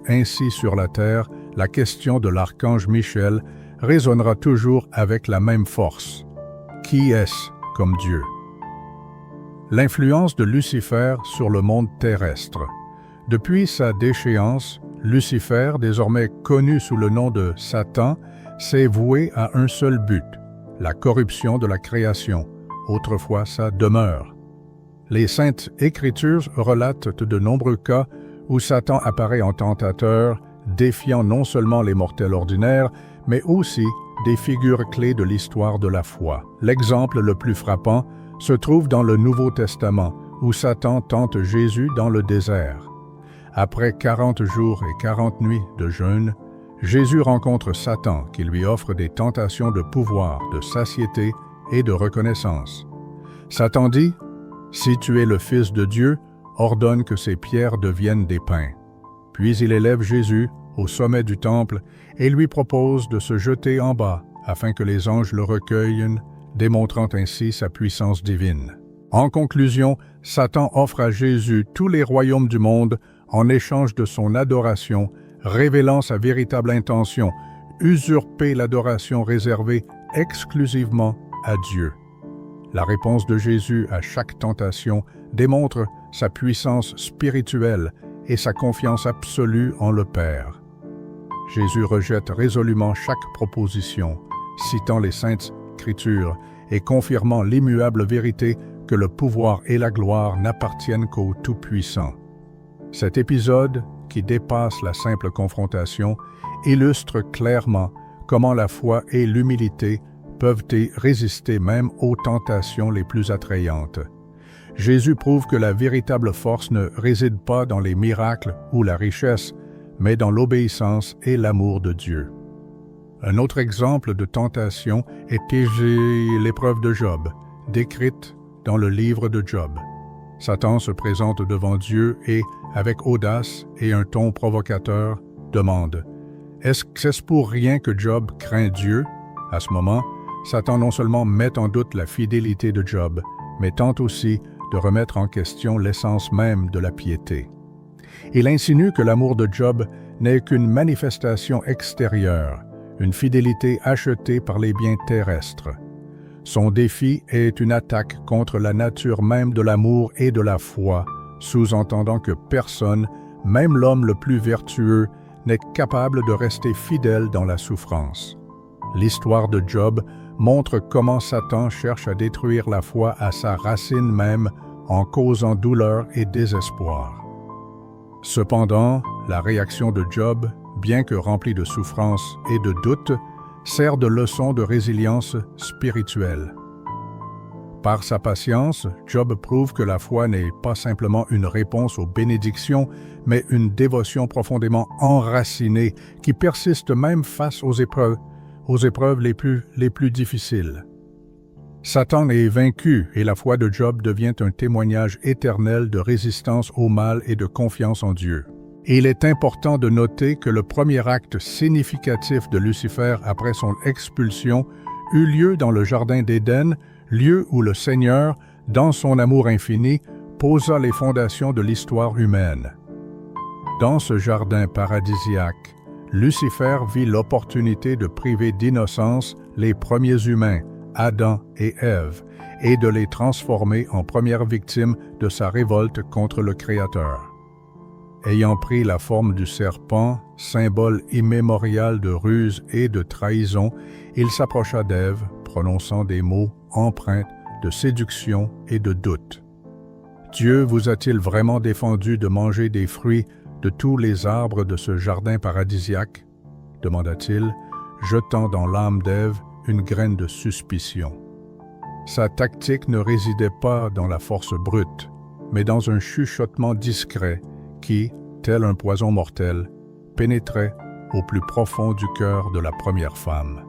ainsi sur la terre, la question de l'archange Michel résonnera toujours avec la même force. Qui est-ce comme Dieu? L'influence de Lucifer sur le monde terrestre. Depuis sa déchéance, Lucifer, désormais connu sous le nom de Satan, s'est voué à un seul but, la corruption de la création, autrefois sa demeure. Les Saintes Écritures relatent de nombreux cas où Satan apparaît en tentateur, défiant non seulement les mortels ordinaires, mais aussi des figures clés de l'histoire de la foi. L'exemple le plus frappant se trouve dans le Nouveau Testament, où Satan tente Jésus dans le désert. Après 40 jours et 40 nuits de jeûne, Jésus rencontre Satan qui lui offre des tentations de pouvoir, de satiété et de reconnaissance. Satan dit « « Si tu es le Fils de Dieu, ordonne que ces pierres deviennent des pains. » Puis il élève Jésus au sommet du temple et lui propose de se jeter en bas afin que les anges le recueillent, démontrant ainsi sa puissance divine. En conclusion, Satan offre à Jésus tous les royaumes du monde en échange de son adoration, révélant sa véritable intention, usurper l'adoration réservée exclusivement à Dieu. La réponse de Jésus à chaque tentation démontre sa puissance spirituelle et sa confiance absolue en le Père. Jésus rejette résolument chaque proposition, citant les Saintes Écritures et confirmant l'immuable vérité que le pouvoir et la gloire n'appartiennent qu'au Tout-Puissant. Cet épisode, qui dépasse la simple confrontation, illustre clairement comment la foi et l'humilité peuvent résister même aux tentations les plus attrayantes. Jésus prouve que la véritable force ne réside pas dans les miracles ou la richesse, mais dans l'obéissance et l'amour de Dieu. Un autre exemple de tentation est l'épreuve de Job, décrite dans le livre de Job. Satan se présente devant Dieu et, avec audace et un ton provocateur, demande « Est-ce pour rien que Job craint Dieu ?» À ce moment, Satan non seulement met en doute la fidélité de Job, mais tente aussi de remettre en question l'essence même de la piété. Il insinue que l'amour de Job n'est qu'une manifestation extérieure, une fidélité achetée par les biens terrestres. Son défi est une attaque contre la nature même de l'amour et de la foi, sous-entendant que personne, même l'homme le plus vertueux, n'est capable de rester fidèle dans la souffrance. L'histoire de Job montre comment Satan cherche à détruire la foi à sa racine même en causant douleur et désespoir. Cependant, la réaction de Job, bien que remplie de souffrance et de doute, sert de leçon de résilience spirituelle. Par sa patience, Job prouve que la foi n'est pas simplement une réponse aux bénédictions, mais une dévotion profondément enracinée qui persiste même face aux épreuves les plus difficiles. Satan est vaincu et la foi de Job devient un témoignage éternel de résistance au mal et de confiance en Dieu. Et il est important de noter que le premier acte significatif de Lucifer après son expulsion eut lieu dans le Jardin d'Éden, lieu où le Seigneur, dans son amour infini, posa les fondations de l'histoire humaine. Dans ce jardin paradisiaque, Lucifer vit l'opportunité de priver d'innocence les premiers humains, Adam et Ève, et de les transformer en premières victimes de sa révolte contre le Créateur. Ayant pris la forme du serpent, symbole immémorial de ruse et de trahison, il s'approcha d'Ève, prononçant des mots empreints de séduction et de doute. « Dieu vous a-t-il vraiment défendu de manger des fruits de tous les arbres de ce jardin paradisiaque ?» demanda-t-il, jetant dans l'âme d'Ève une graine de suspicion. Sa tactique ne résidait pas dans la force brute, mais dans un chuchotement discret qui, tel un poison mortel, pénétrait au plus profond du cœur de la première femme.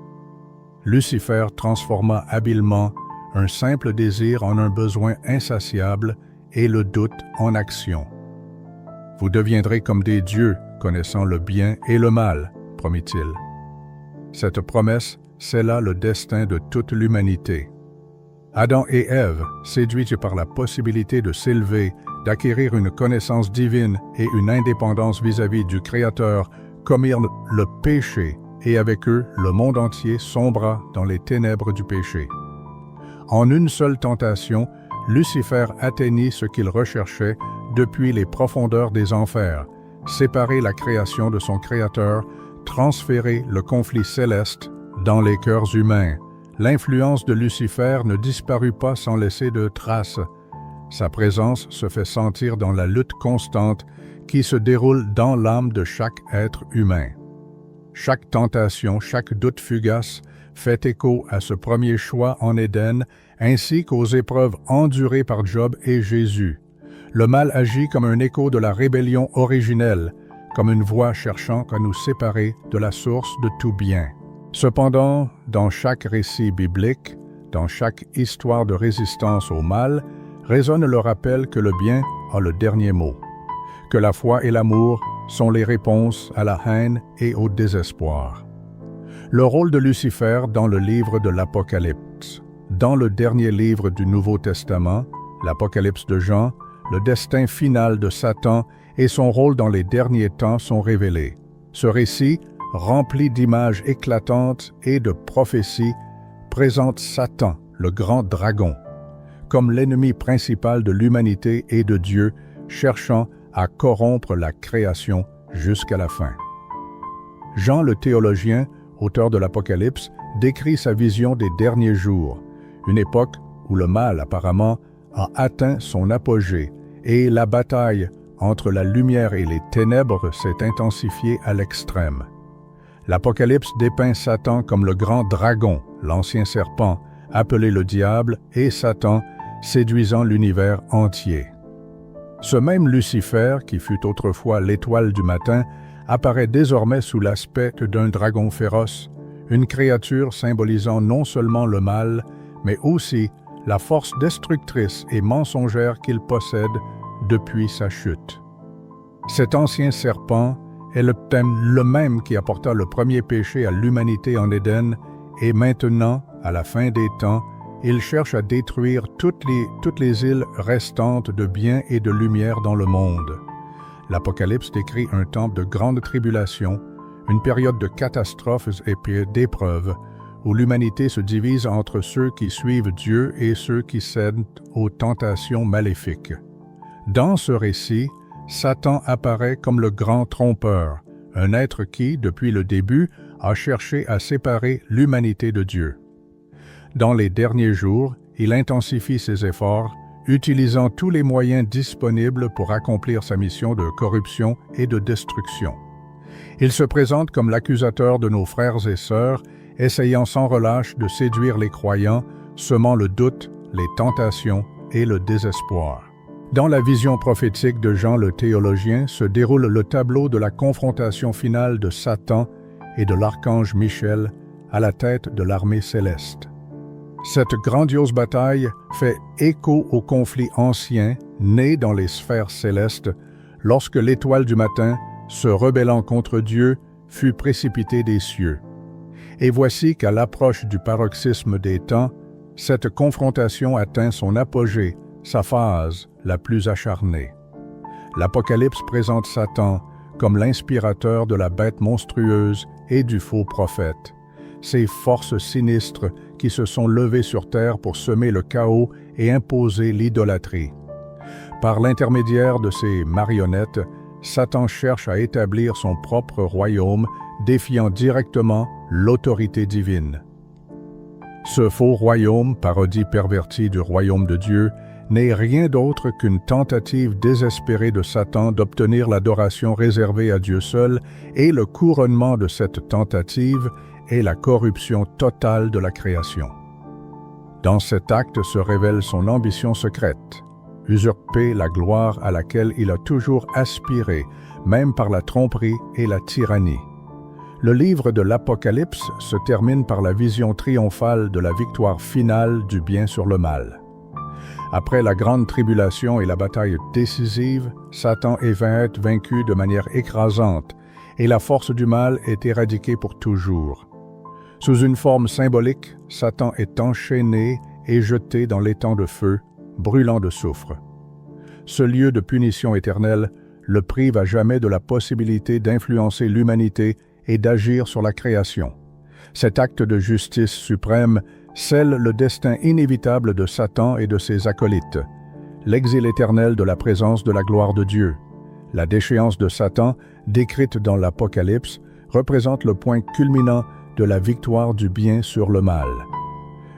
Lucifer transforma habilement un simple désir en un besoin insatiable et le doute en action. « Vous deviendrez comme des dieux, connaissant le bien et le mal, » promit-il. Cette promesse scella le destin de toute l'humanité. Adam et Ève, séduits par la possibilité de s'élever, d'acquérir une connaissance divine et une indépendance vis-à-vis du Créateur, commirent le péché, et avec eux, le monde entier sombra dans les ténèbres du péché. En une seule tentation, Lucifer atteignit ce qu'il recherchait depuis les profondeurs des enfers, séparer la création de son Créateur, transférer le conflit céleste dans les cœurs humains. L'influence de Lucifer ne disparut pas sans laisser de traces. Sa présence se fait sentir dans la lutte constante qui se déroule dans l'âme de chaque être humain. Chaque tentation, chaque doute fugace fait écho à ce premier choix en Éden, ainsi qu'aux épreuves endurées par Job et Jésus. Le mal agit comme un écho de la rébellion originelle, comme une voix cherchant à nous séparer de la source de tout bien. Cependant, dans chaque récit biblique, dans chaque histoire de résistance au mal, résonne le rappel que le bien a le dernier mot, que la foi et l'amour sont les réponses à la haine et au désespoir. Le rôle de Lucifer dans le livre de l'Apocalypse. Dans le dernier livre du Nouveau Testament, l'Apocalypse de Jean, le destin final de Satan et son rôle dans les derniers temps sont révélés. Ce récit, rempli d'images éclatantes et de prophéties, présente Satan, le grand dragon, comme l'ennemi principal de l'humanité et de Dieu, cherchant à corrompre la création jusqu'à la fin. Jean le théologien, auteur de l'Apocalypse, décrit sa vision des derniers jours, une époque où le mal apparemment a atteint son apogée et la bataille entre la lumière et les ténèbres s'est intensifiée à l'extrême. L'Apocalypse dépeint Satan comme le grand dragon, l'ancien serpent, appelé le diable, et Satan, séduisant l'univers entier. Ce même Lucifer, qui fut autrefois l'étoile du matin, apparaît désormais sous l'aspect d'un dragon féroce, une créature symbolisant non seulement le mal, mais aussi la force destructrice et mensongère qu'il possède depuis sa chute. Cet ancien serpent est le même qui apporta le premier péché à l'humanité en Éden, et maintenant, à la fin des temps, il cherche à détruire toutes les îles restantes de bien et de lumière dans le monde. L'Apocalypse décrit un temps de grande tribulation, une période de catastrophes et d'épreuves, où l'humanité se divise entre ceux qui suivent Dieu et ceux qui cèdent aux tentations maléfiques. Dans ce récit, Satan apparaît comme le grand trompeur, un être qui, depuis le début, a cherché à séparer l'humanité de Dieu. Dans les derniers jours, il intensifie ses efforts, utilisant tous les moyens disponibles pour accomplir sa mission de corruption et de destruction. Il se présente comme l'accusateur de nos frères et sœurs, essayant sans relâche de séduire les croyants, semant le doute, les tentations et le désespoir. Dans la vision prophétique de Jean le théologien se déroule le tableau de la confrontation finale de Satan et de l'archange Michel à la tête de l'armée céleste. Cette grandiose bataille fait écho au conflit ancien né dans les sphères célestes lorsque l'étoile du matin, se rebellant contre Dieu, fut précipitée des cieux. Et voici qu'à l'approche du paroxysme des temps, cette confrontation atteint son apogée, sa phase la plus acharnée. L'Apocalypse présente Satan comme l'inspirateur de la bête monstrueuse et du faux prophète, ces forces sinistres qui se sont levées sur terre pour semer le chaos et imposer l'idolâtrie. Par l'intermédiaire de ces marionnettes, Satan cherche à établir son propre royaume, défiant directement l'autorité divine. Ce faux royaume, parodie pervertie du royaume de Dieu, n'est rien d'autre qu'une tentative désespérée de Satan d'obtenir l'adoration réservée à Dieu seul, et le couronnement de cette tentative est la corruption totale de la création. Dans cet acte se révèle son ambition secrète, usurper la gloire à laquelle il a toujours aspiré, même par la tromperie et la tyrannie. Le livre de l'Apocalypse se termine par la vision triomphale de la victoire finale du bien sur le mal. Après la grande tribulation et la bataille décisive, Satan est vaincu de manière écrasante et la force du mal est éradiquée pour toujours. Sous une forme symbolique, Satan est enchaîné et jeté dans l'étang de feu, brûlant de soufre. Ce lieu de punition éternelle le prive à jamais de la possibilité d'influencer l'humanité et d'agir sur la création. Cet acte de justice suprême scelle le destin inévitable de Satan et de ses acolytes, l'exil éternel de la présence de la gloire de Dieu. La déchéance de Satan, décrite dans l'Apocalypse, représente le point culminant de la victoire du bien sur le mal.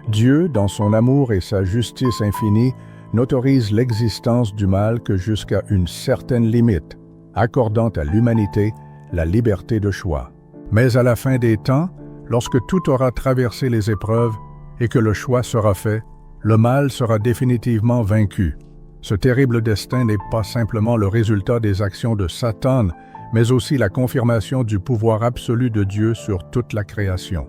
Dieu, dans son amour et sa justice infinie, n'autorise l'existence du mal que jusqu'à une certaine limite, accordant à l'humanité la liberté de choix. Mais à la fin des temps, lorsque tout aura traversé les épreuves et que le choix sera fait, le mal sera définitivement vaincu. Ce terrible destin n'est pas simplement le résultat des actions de Satan, mais aussi la confirmation du pouvoir absolu de Dieu sur toute la création.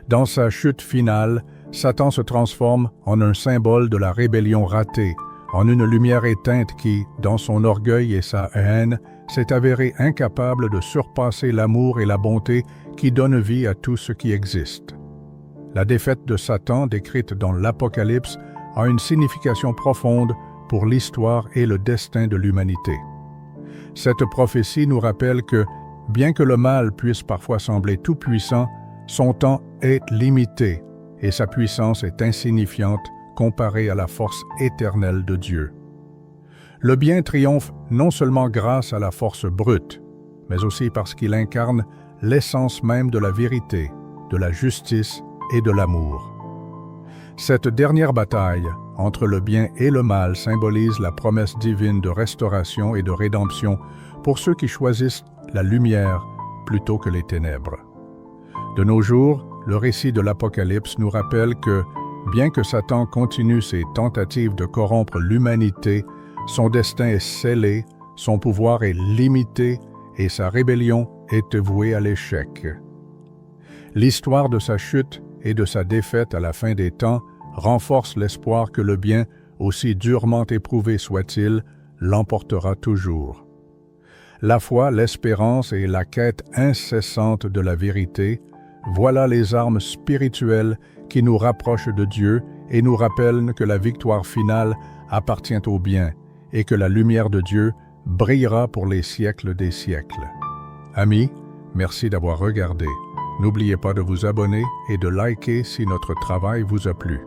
Dans sa chute finale, Satan se transforme en un symbole de la rébellion ratée, en une lumière éteinte qui, dans son orgueil et sa haine, s'est avérée incapable de surpasser l'amour et la bonté qui donnent vie à tout ce qui existe. La défaite de Satan, décrite dans l'Apocalypse, a une signification profonde pour l'histoire et le destin de l'humanité. Cette prophétie nous rappelle que, bien que le mal puisse parfois sembler tout-puissant, son temps est limité et sa puissance est insignifiante comparée à la force éternelle de Dieu. Le bien triomphe non seulement grâce à la force brute, mais aussi parce qu'il incarne l'essence même de la vérité, de la justice et de l'amour. Cette dernière bataille entre le bien et le mal symbolise la promesse divine de restauration et de rédemption pour ceux qui choisissent la lumière plutôt que les ténèbres. De nos jours, le récit de l'Apocalypse nous rappelle que, bien que Satan continue ses tentatives de corrompre l'humanité, son destin est scellé, son pouvoir est limité et sa rébellion est vouée à l'échec. L'histoire de sa chute et de sa défaite à la fin des temps renforce l'espoir que le bien, aussi durement éprouvé soit-il, l'emportera toujours. La foi, l'espérance et la quête incessante de la vérité, voilà les armes spirituelles qui nous rapprochent de Dieu et nous rappellent que la victoire finale appartient au bien et que la lumière de Dieu brillera pour les siècles des siècles. Amis, merci d'avoir regardé. N'oubliez pas de vous abonner et de liker si notre travail vous a plu.